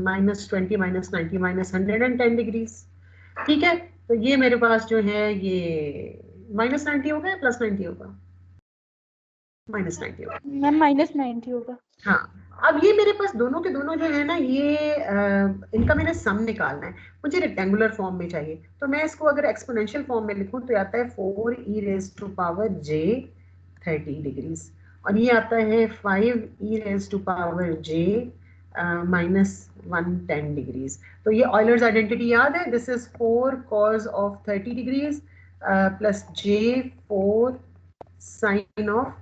-20 -90 -110 डिग्रीज। ठीक है, तो ये मेरे पास जो है ये -90 होगा या +90 होगा? -90 होगा। मैम -90 होगा। हाँ, अब ये मेरे पास दोनों के दोनों जो है ना ये इनका मैंने सम निकालना है, मुझे रेक्टेंगुलर फॉर्म में चाहिए। तो मैं इसको अगर एक्सपोनेंशियल फॉर्म में लिखूं तो आता है 4e⁻j 30 डिग्रीज, और ये आता है 5e⁻j -110 डिग्रीज। तो ये ऑयलर्स आइडेंटिटी याद है, this is 4 cos of 30 degrees plus j 4 sin of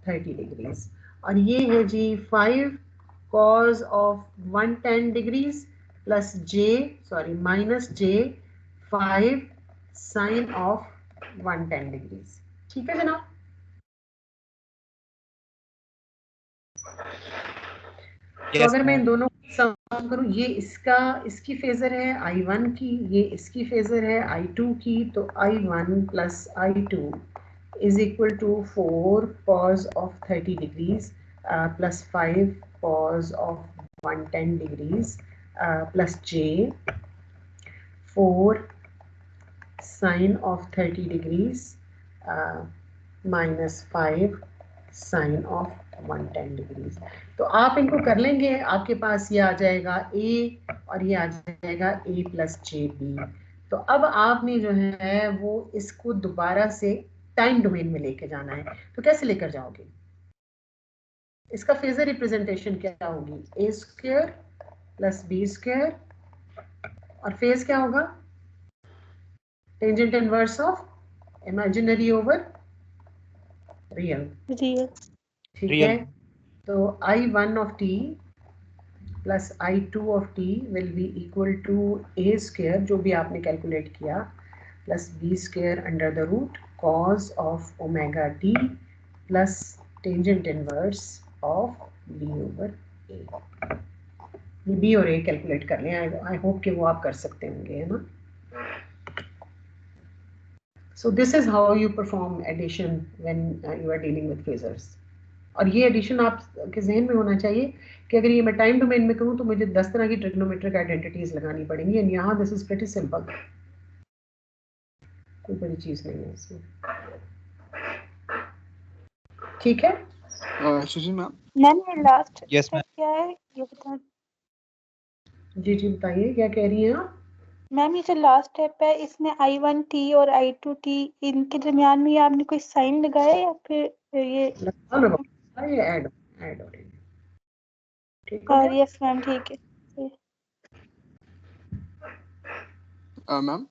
30 degrees, और ये है जी 5 cos of 110 degrees plus -j 5 sin of 110 degrees. ठीक है जनाब? तो अगर मैं इन दोनों को सम करूं, ये इसकी फेजर है I1 की, ये इसकी फेजर है I2 की, तो I1 plus I2 is equal to 4 cos of 30 degrees plus 5 cos of 110 degrees plus j 4 sin of 30 degrees minus 5 sin of 110 degrees. तो आप इनको कर लेंगे, आपके पास ये आ जाएगा a और ये आ जाएगा a प्लस जे बी। तो अब आपने जो है वो इसको दोबारा से टाइम डोमेन में लेके जाना है। तो कैसे लेकर जाओगे? इसका फेजर रिप्रेजेंटेशन क्या होगी? A square plus B square, और फेज क्या होगा? Tangent inverse of imaginary over real, real. ठीक Real. है। तो I1 of t plus I2 of t will be equal to a square, जो भी आपने कैलकुलेट किया, plus b square under the root cos of omega t plus tangent inverse of b over a। ये b और a calculate कर लें, आई hope कि वो आप कर सकते होंगे, है ना। So this is how you perform addition when you are dealing with phasors। और ये एडिशन आपके जहन में होना चाहिए कि अगर ये मैं टाइम डोमेन में करूँ तो मुझे 10 तरह की ट्रिग्नोमेट्रिक आइडेंटिटीज लगानी पड़ेंगी, एंड यहाँ दिस इज प्रीटी सिंपल, कोई बड़ी चीज नहीं है इसमें, ठीक है। सुजी मैम, मैम ये लास्ट Yes, स्टेप क्या है ये बता। जी जी बताइए क्या कह रही हैं आप। मैम ये जो लास्ट स्टेप है इसमें I1t और I2t इनके दरमियान में आपने कोई साइन लगाया या फिर ये ये ऐड हो रही है, ठीक हो और गया। यस मैम ठीक है। मैम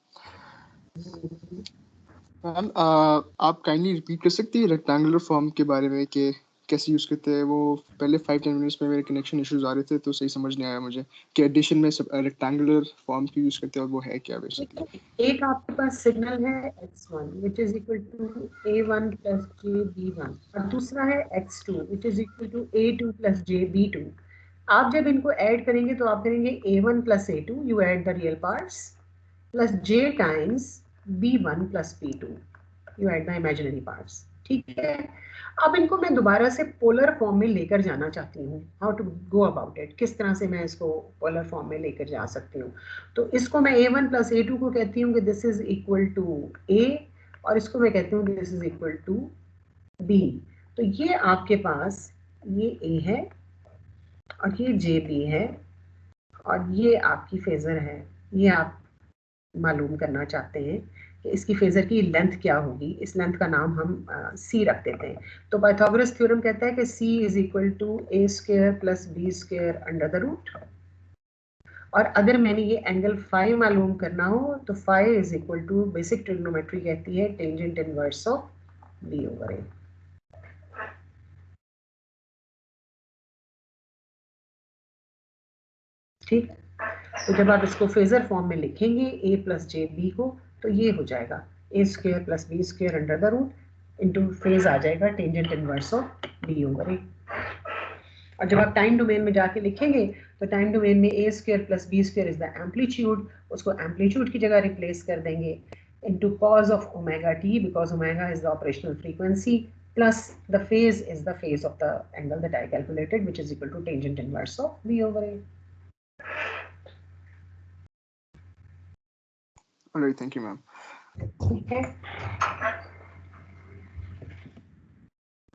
मैम आप काइंडली रिपीट कर सकती है रेक्टेंगुलर फॉर्म के बारे में कि कैसे यूज़ करते हैं। वो पहले 5-10 मिनट्स में मेरे कनेक्शन इश्यूज आ रहे थे तो सही समझ नहीं आया मुझे कि एडिशन में सब रेक्टेंगुलर फॉर्म क्यों यूज़ करते हैं और वो है क्या बेसिकली। एक आपके पास सिग्नल है x1 which is equal to a1 plus jb1 और दूसरा है x2 which is equal to a2 plus jb2। आप जब इनको ऐड करेंगे तो आप करेंगे a1 plus a2, you add the real parts, plus j times b1 plus b2, you add the imaginary parts, ठीक है। अब इनको मैं दोबारा से पोलर फॉर्म में लेकर जाना चाहती हूँ, how to go about it, किस तरह से मैं इसको पोलर फॉर्म में लेकर जा सकती हूँ। तो इसको मैं a1 प्लस a2 को कहती हूँ कि this is equal to a, और इसको मैं कहती हूँ this is equal to b। तो ये आपके पास ये a है और ये jb है और ये आपकी फेजर है। ये आप मालूम करना चाहते हैं कि इसकी फेजर की लेंथ क्या होगी, इस लेंथ का नाम हम c रख देते हैं। तो पाइथागोरस थ्योरम कहता है कि c is equal to a square plus b square under the root, और अगर मैंने ये एंगल फाई मालूम करना हो तो phi is equal to, basic trigonometry कहती है, tangent inverse of b over a। ठीक, तो जब आप इसको फेजर फॉर्म में लिखेंगे a प्लस जे बी को, तो ये हो जाएगा a square plus B square under the root into phase आ जाएगा tangent inverse of b over a। और जब आप टाइम डोमेन में जाके लिखेंगे तो टाइम डोमेन में a square plus B square is the amplitude, उसको एम्पलीट्यूड की जगह रिप्लेस कर देंगे into cos of omega t because omega is the operational frequency plus the phase is the phase of the angle that I calculated which is equal to tangent inverse of b over a। Alright, thank you ma'am. ठीक है,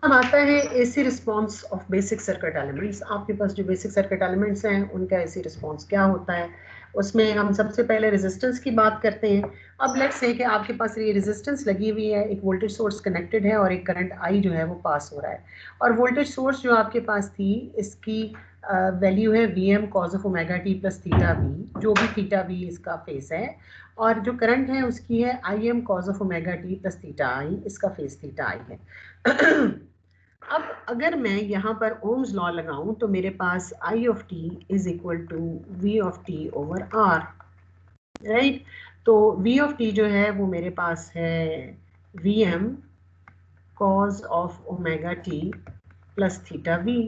अब आता है AC response of basic circuit elements. आपके पास जो basic circuit elements हैं उनका AC response क्या होता है, उसमें हम सबसे पहले रेजिस्टेंस की बात करते हैं। अब लेट्स से कि आपके पास ये रेजिस्टेंस लगी हुई है, एक वोल्टेज सोर्स कनेक्टेड है और एक करंट आई जो है वो पास हो रहा है, और वोल्टेज सोर्स जो आपके पास थी इसकी वैल्यू है Vm cos of omega T plus theta V, जो भी थीटा वी इसका फेस है, और जो करंट है उसकी है Im cos of omega T plus theta I, इसका फेस थीटा आई है। अब अगर मैं यहाँ पर ओम्स लॉ लगाऊं तो मेरे पास I of T is equal to V of T over R, right. तो V ऑफ टी जो है वो मेरे पास है Vm cos of omega T plus theta V,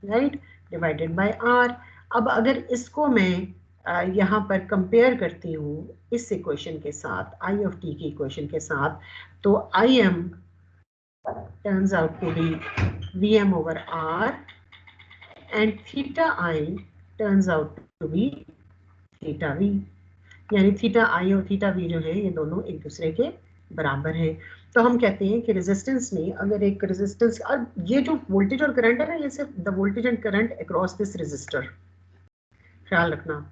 right, divided by R। अब अगर इसको मैं यहाँ पर कंपेयर करती हूँ इस इक्वेशन के साथ, I ऑफ टी की इक्वेशन के साथ, तो Im turns out to be Vm over R and theta I turns out to be theta V, यानी थीटा आई और थीटा वी जो है ये दोनों एक दूसरे के बराबर हैं। तो हम कहते हैं कि रेजिस्टेंस में अगर एक रेजिस्टेंस, और ये जो वोल्टेज और करंट है ना, ये सिर्फ the voltage and current across this resistor, ख्याल रखना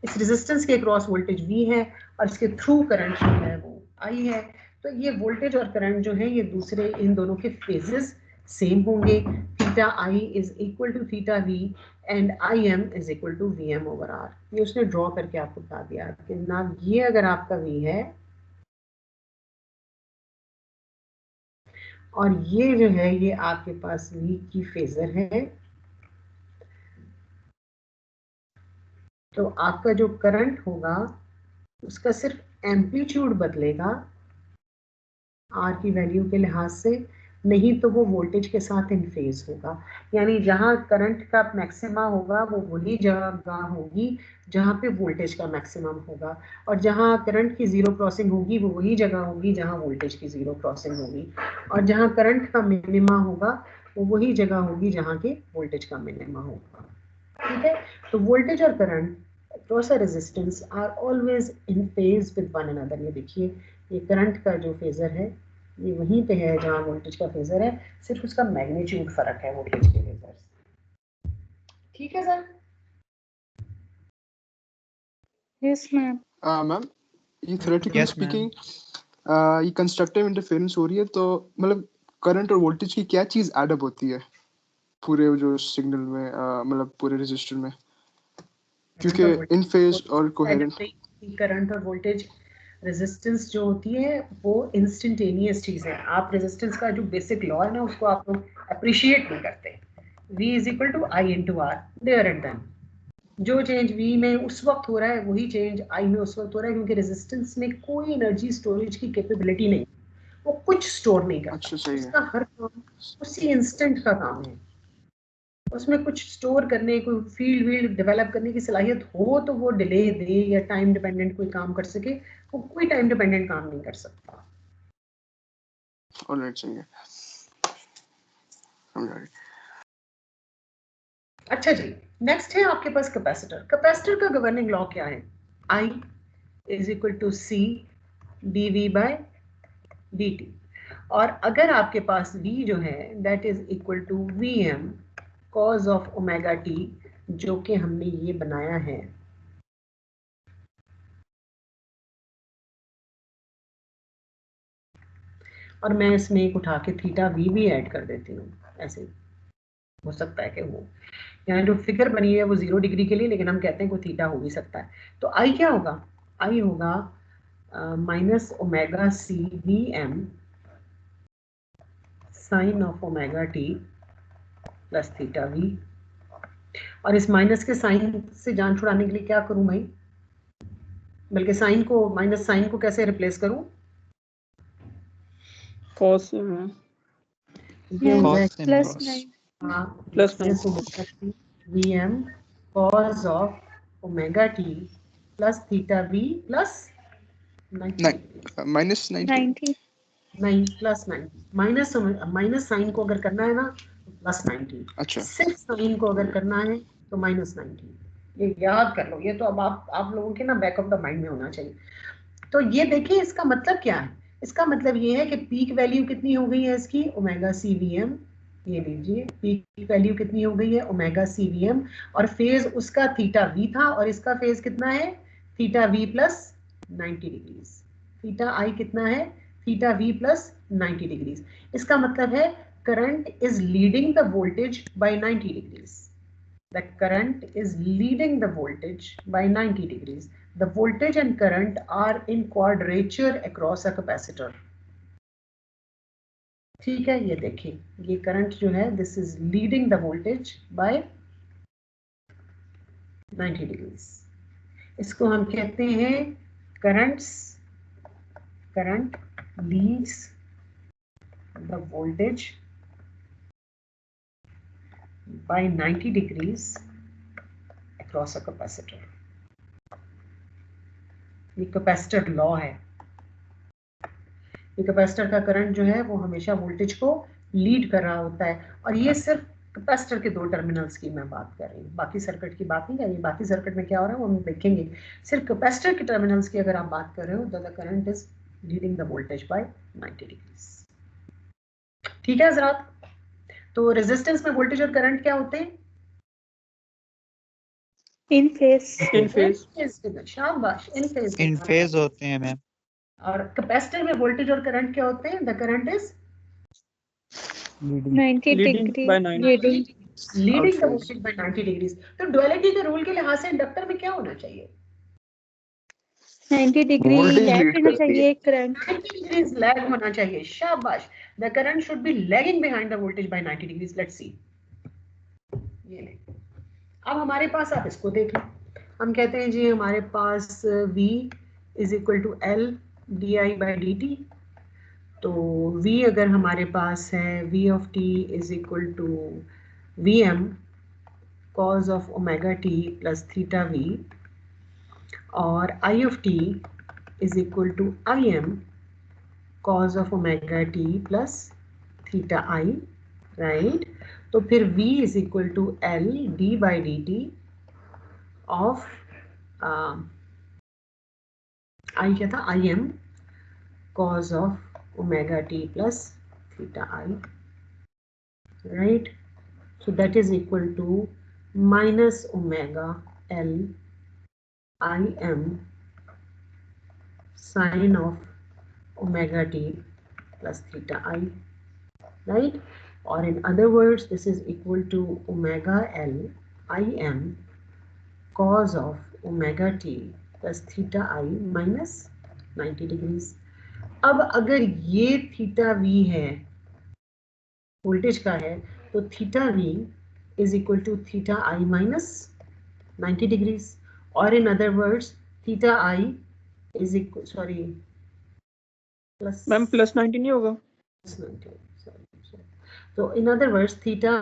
इस रेजिस्टेंस के अक्रॉस वोल्टेज V है और इसके थ्रू करंट जो है वो I है। तो ये वोल्टेज और करंट जो है ये दूसरे, इन दोनों के फेजेस सेम होंगे। Theta I is equal to theta V and I M is equal to V M over R. ये उसने ड्रॉ करके आपको बता दिया कि ना, ये अगर आपका V है और ये जो है ये आपके पास V की फेजर है। तो आपका जो करंट होगा उसका सिर्फ एम्पलीट्यूड बदलेगा R की वैल्यू के लिहाज से, नहीं तो वो वोल्टेज के साथ इन फेज होगा। यानी जहां करंट का मैक्सिमा होगा वो वही जगह होगी जहां पे वोल्टेज का मैक्सिमम होगा, और जहां करंट की जीरो क्रॉसिंग होगी वो वही जगह होगी जहां वोल्टेज की जीरो क्रॉसिंग होगी, और जहां करंट का मिनिमा होगा वो वही जगह होगी जहां के वोल्टेज का मिनिमा होगा। ठीक है, तो वोल्टेज और current across a resistance are always in phase with one another। ये देखिए ये करंट का जो फेजर है ये वहीं पे है जहां वोल्टेज का फेजर है, सिर्फ उसका मैग्नीट्यूड फर्क है वोल्टेज के फेजर से। ठीक है सर? Yes ma'am. मैम ये थ्योरेटिकली Yes, स्पीकिंग ये कंस्ट्रक्टिव इंटरफेरेंस हो रही है, तो मतलब करंट और वोल्टेज की क्या चीज ऐड अप होती है पूरे जो सिग्नल में, मतलब पूरे रेजिस्टर में, क्योंकि इन फेज और कोहेरेंट। करंट और वोल्टेज रेजिस्टेंस जो होती है वो इंस्टेंटेनियस चीज है। आप रेजिस्टेंस का जो बेसिक लॉ है ना उसको आप लोग अप्रिशिएट नहीं करते। V is equal to I into R, there and then. जो चेंज V में उस वक्त हो रहा है वही चेंज I में उस वक्त हो रहा है, क्योंकि रेजिस्टेंस में कोई एनर्जी स्टोरेज की कैपेबिलिटी नहीं, वो कुछ स्टोर नहीं करता। अच्छा, सही है। उसका हर काम उसी इंस्टेंट का काम है। उसमें कुछ स्टोर करने, कोई फील्ड वील्ड डेवलप करने की सलाहियत हो तो वो डिले दे या टाइम डिपेंडेंट कोई काम कर सके, वो कोई टाइम डिपेंडेंट काम नहीं कर सकता। ऑलराइट, सही है, समझ आ गई। अच्छा जी, नेक्स्ट है आपके पास कैपेसिटर। कैपेसिटर का गवर्निंग लॉ क्या है? I is equal to C dV by dt। और अगर आपके पास V जो है that is equal to Vm cos of omega t, जो कि हमने ये बनाया है। और मैं इसमें एक उठा के थीटा V भी ऐड कर देती हूँ, ऐसे हो सकता है कि वो यहाँ जो फिगर बनी है वो 0 डिग्री के लिए, लेकिन हम कहते हैं कोई थीटा हो भी सकता है। तो I क्या होगा? I होगा minus omega C Vm sine of omega t plus theta V। और इस माइनस के साइन से जान छुड़ाने के लिए क्या करूं भाई? बल्कि साइन को, माइनस साइन को कैसे रिप्लेस करूं? cos से मैम ये हो Cos जाएगा से प्लस cos। 9। हाँ, plus minus omega T Vm cos of omega t plus theta V plus 90 degree. Minus 90। 90। नहीं, प्लस 90। माइनस माइनस साइन को अगर करना है ना तो प्लस 90, अच्छा, सिर्फ साइन को अगर करना है तो माइनस 90। ये याद कर लो, ये तो अब आप लोगों के ना बैक ऑफ द माइंड में होना चाहिए। तो ये देखिए इसका मतलब क्या है? इसका मतलब ये है कि पीक वैल्यू कितनी हो गई है इसकी? Omega C V M. ये लीजिए पीक वैल्यू कितनी हो गई है? Omega C V M. और फेज उसका थीटा वी था, और इसका फेज कितना है? Theta V plus 90 degrees. Theta I कितना है? Theta V plus 90 degrees. इसका मतलब है current is leading the voltage by 90 degrees. The current is leading the voltage by 90 degrees. The voltage and current are in quadrature across a capacitor. ठीक है, ये देखिए ये करंट जो है this is leading the voltage by 90 degrees. इसको हम कहते हैं current leads the voltage by 90 degrees across a capacitor। ये कैपेसिटर लॉ है। ये कैपेसिटर का करंट जो है वो हमेशा वोल्टेज को लीड कर रहा होता है, और ये सिर्फ कैपेसिटर के दो टर्मिनल्स की मैं बात कर रही हूँ, बाकी सर्किट की बात नहीं कर रही। बाकी सर्किट में क्या हो रहा है वो हम देखेंगे। सिर्फ कैपेसिटर के टर्मिनल्स की अगर आप बात कर रहे हो तो the current is leading the voltage by 90 degrees. ठीक है हजरात? तो रेजिस्टेंस में वोल्टेज और करंट क्या होते हैं? इन फेस। इन फेज शाबाश, इन फेज। इन फेज होते हैं मैम। और कैपेसिटर में वोल्टेज और करंट क्या होते हैं? The current is leading 90 leading degree by 90 leading. Leading the phase। Voltage by 90 degrees. तो ड्युअलिटी के रूल के लिहाज से इंडक्टर में क्या होना चाहिए? 90 डिग्री Voltage लैग lead करना करती है। चाहिए करंट। 90 degrees lag होना चाहिए, शाबाश। The current should be lagging behind the voltage by 90 degrees. Let's see. ये ले, अब हमारे पास आप इसको देख लो, हम कहते हैं जी हमारे पास V is equal to L di by dt। तो V अगर हमारे पास है V of t is equal to Vm cos of omega t plus theta v, और I of t is equal to Im cos of omega t plus theta I, right? तो फिर V is equal to L d by dt of I क्या था, Im cos of omega t plus theta I, right? So that is equal to minus omega L Im sine of omega t plus theta I, right? Or in other words, this is equal to omega L Im cos of omega t plus theta I minus 90 degrees। अब अगर ये theta v है, voltage का है, तो theta v is equal to theta I minus 90 degrees, और in other words theta I is equal, sorry plus ma'am plus 90 नहीं होगा? 90, तो in other words theta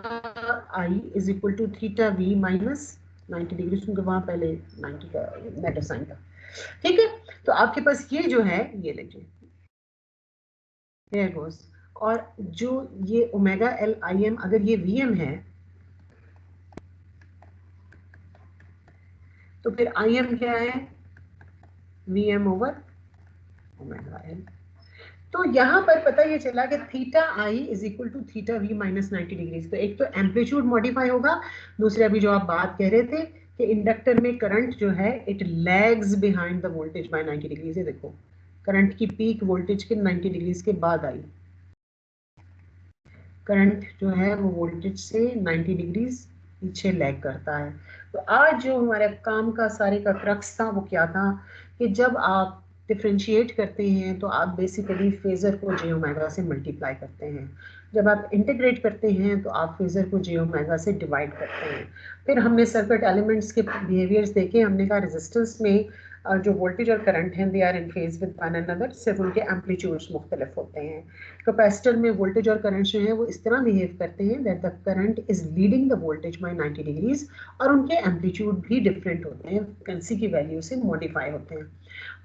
I is equal to theta v minus 90 degree, क्योंकि वहां पहले 90 का negative sign था, ठीक है। तो आपके पास ये जो है, ये लीजिए here goes, और जो ये ओमेगा एल आई एम, अगर ये वी एम है तो फिर आई एम क्या है, V M over omega L. तो यहाँ पर पता ये चला कि theta I is equal to theta V minus 90 degrees. तो एक तो एम्पलीट्यूड मॉडिफाई होगा, दूसरे अभी जो आप बात कह रहे थे कि इंडक्टर में करंट जो है it lags behind the voltage by 90 degrees. देखो करंट की पीक वोल्टेज के 90 डिग्रीज के बाद आई, करंट जो है वो वोल्टेज से 90 डिग्रीज पीछे लैग करता है। तो आज जो हमारे काम का सारे का क्रक्स था वो क्या था कि जब आप डिफ्रेंशिएट करते हैं तो आप बेसिकली फेजर को जे ओमेगा से मल्टीप्लाई करते हैं, जब आप इंटीग्रेट करते हैं तो आप फेजर को जे ओमेगा से डिवाइड करते हैं। फिर हमने सर्किट एलिमेंट्स के बिहेवियर्स देखे, हमने कहा रेजिस्टेंस में जो वोल्टेज और करंट हैं they are in phase with one another, सिर्फ उनके एम्पलीट्यूड्स मुख्तलिफ होते हैं। कैपेसिटर में वोल्टेज और करंट जो है वो इस तरह बिहेव करते हैं that the current is leading the voltage by 90 degrees, और उनके एम्पलीट्यूड भी डिफरेंट होते हैं, फ्रीक्वेंसी की वैल्यू से मॉडिफाई होते हैं।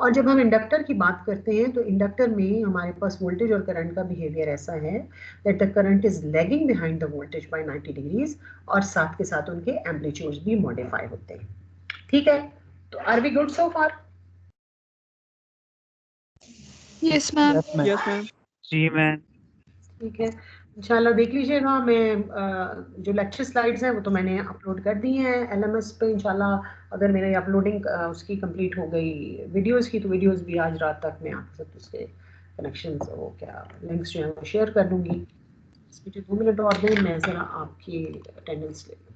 और जब हम इंडक्टर की बात करते हैं तो इंडक्टर में हमारे पास वोल्टेज और करंट का बिहेवियर ऐसा है that the current is lagging behind the voltage by 90 degrees, और साथ के साथ उनके एम्पलीट्यूड्स भी मॉडिफाई होते हैं, ठीक है। तो are we good so far? Yes ma'am. Yes ma'am. जी मैम। ठीक है, इंशाल्लाह देख लीजिएगा। मैं जो लेक्चर स्लाइड्स हैं वो तो मैंने अपलोड कर दी हैं LMS पे। इंशाल्लाह अगर मेरी अपलोडिंग उसकी कंप्लीट हो गई वीडियोस की, तो वीडियोस भी आज रात तक मैं आपके साथ उसके कनेक्शन वो क्या लिंक्स जो हैं वो शेयर कर दूंगी। मुझे 2 मिनट और दें, मैं ज़रा आपकी अटेंडेंस ले लूँ।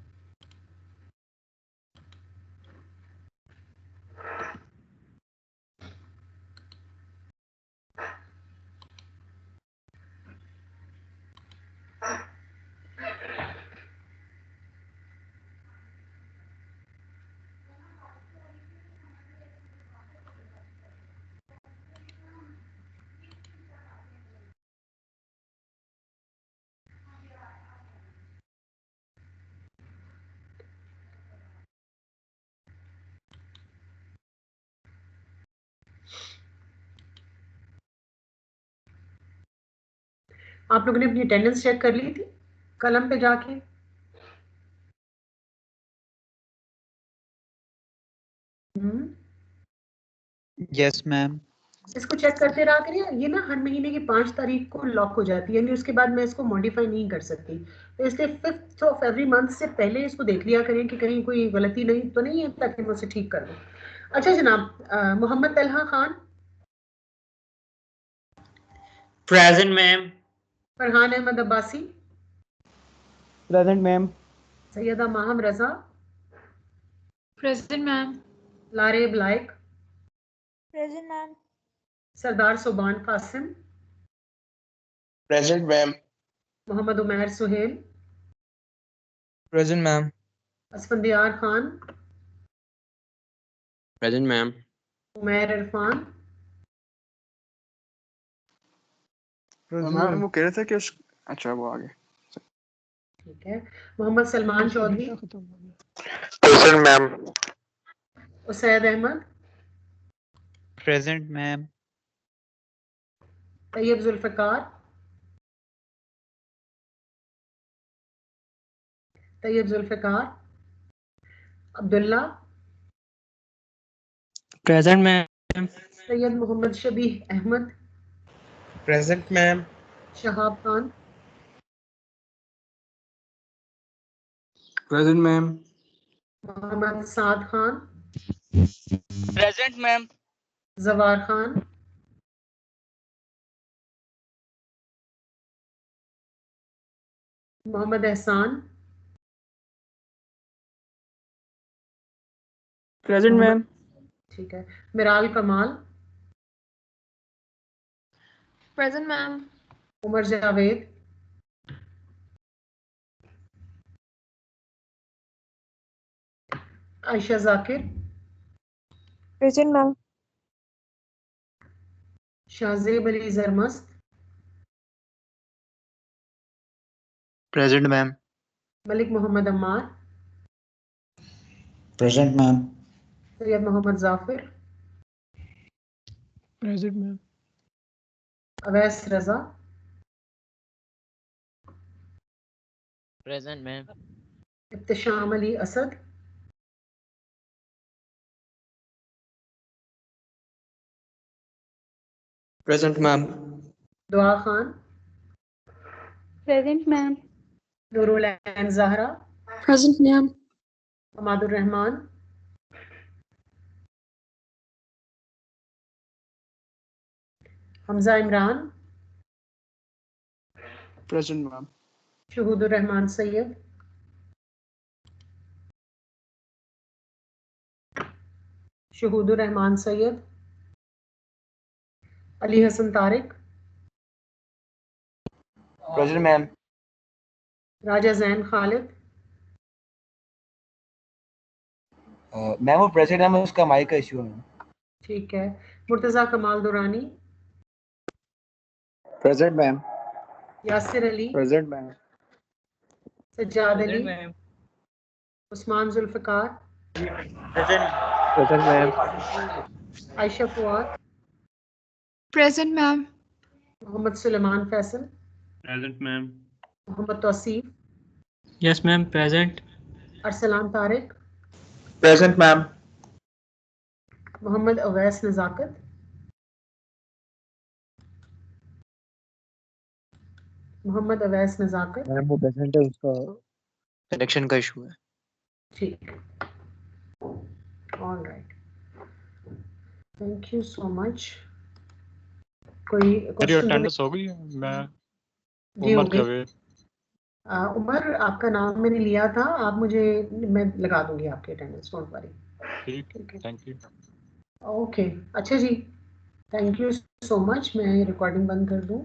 आप लोगों ने अपनी अटेंडेंस चेक कर ली थी कलम पे जाके? Yes ma'am. इसको चेक करते रहा करिए, ये ना हर महीने की 5 तारीख को लॉक हो जाती है, यानी उसके बाद मैं इसको मॉडिफाई नहीं कर सकती। तो इसलिए 5th ऑफ एवरी मंथ से पहले इसको देख लिया करें कि कहीं कोई गलती नहीं तो नहीं है, ताकि मैं उसे ठीक कर दूँ। अच्छा जनाब, Mohammad Talha Khan, present ma'am. Farhan Ahmed Abbasi, present ma'am. Syeda Maham Raza, present ma'am. लारे ब्लाइक, Present, ma'am. Sardar Subhan Qasim, Present, ma'am. Mohammad Umair Suhail, Present, ma'am. Asfandyar Khan, Present, ma'am. Umair Irfan, ma'am वो कह रहे थे कि अच्छा वो आगे ठीक है, Mohammad Salman Chaudhry, Present, ma'am. Usaid Ahmed, Present, ma'am. Tayyab Zulfiqar, Tayyab Zulfiqar, Abdullah, Present, ma'am. Syed Mohammad Shabih Ahmed, Present, ma'am. Shahab Khan, present ma'am Mohammad Saad Khan, Present, ma'am. जवार खान, मोहम्मद एहसान, प्रेजेंट मैम। ठीक है, मिराल Kamal, Present, ma'am. Umar Javed, Ayesha Zakir, Present, ma'am. Shahzeb Ali Zarmast, Present, ma'am. Malik Mohammad Ammar, present ma'am. Syed Mohammad Zafir, present ma'am. Awais Raza, Present, ma'am. Ibtisham Ali Asad, Present, ma'am. Dua Khan, Present, ma'am. Noorul Ain Zahra, Present, ma'am. Hamadur Rehman, Hamza Imran, present ma'am Shahudur Rehman Syed, Shahudur Rehman Syed, Ali Hassan Tariq, Present, ma'am. Raja Zain Khalid, ma'am वो present है, उसका mic का issue है। ठीक है, Murtaza Kamal Durrani, Present, ma'am. Yasir Ali, Present, ma'am. Sajjad Ali, Present, ma'am. Usman Zulfiqar, Present, ma'am. Ayesha Fuad, Present, ma'am. Mohammad Suleman Faisal, Present, ma'am. Mohammad Tauseef, Yes, ma'am. Present. Arsalan Tariq, Present, ma'am. Mohammad Awais Nazakat, Mohammad Awais Nazakat, ma'am वो present है, उसका कनेक्शन का इशू है। ठीक, all right, thank you so much. कोई मेरी क्वेश्चन? अटेंडेंस हो गई है। मैं जी हो उमर गई। जावेद। उमर, आपका नाम मैंने लिया था, आप मुझे, मैं लगा दूंगी आपकी अटेंडेंस, डोंट वरी। ठीक, ठीक है, थैंक यू। ओके, अच्छा जी, थैंक यू सो मच। मैं रिकॉर्डिंग बंद कर दूं।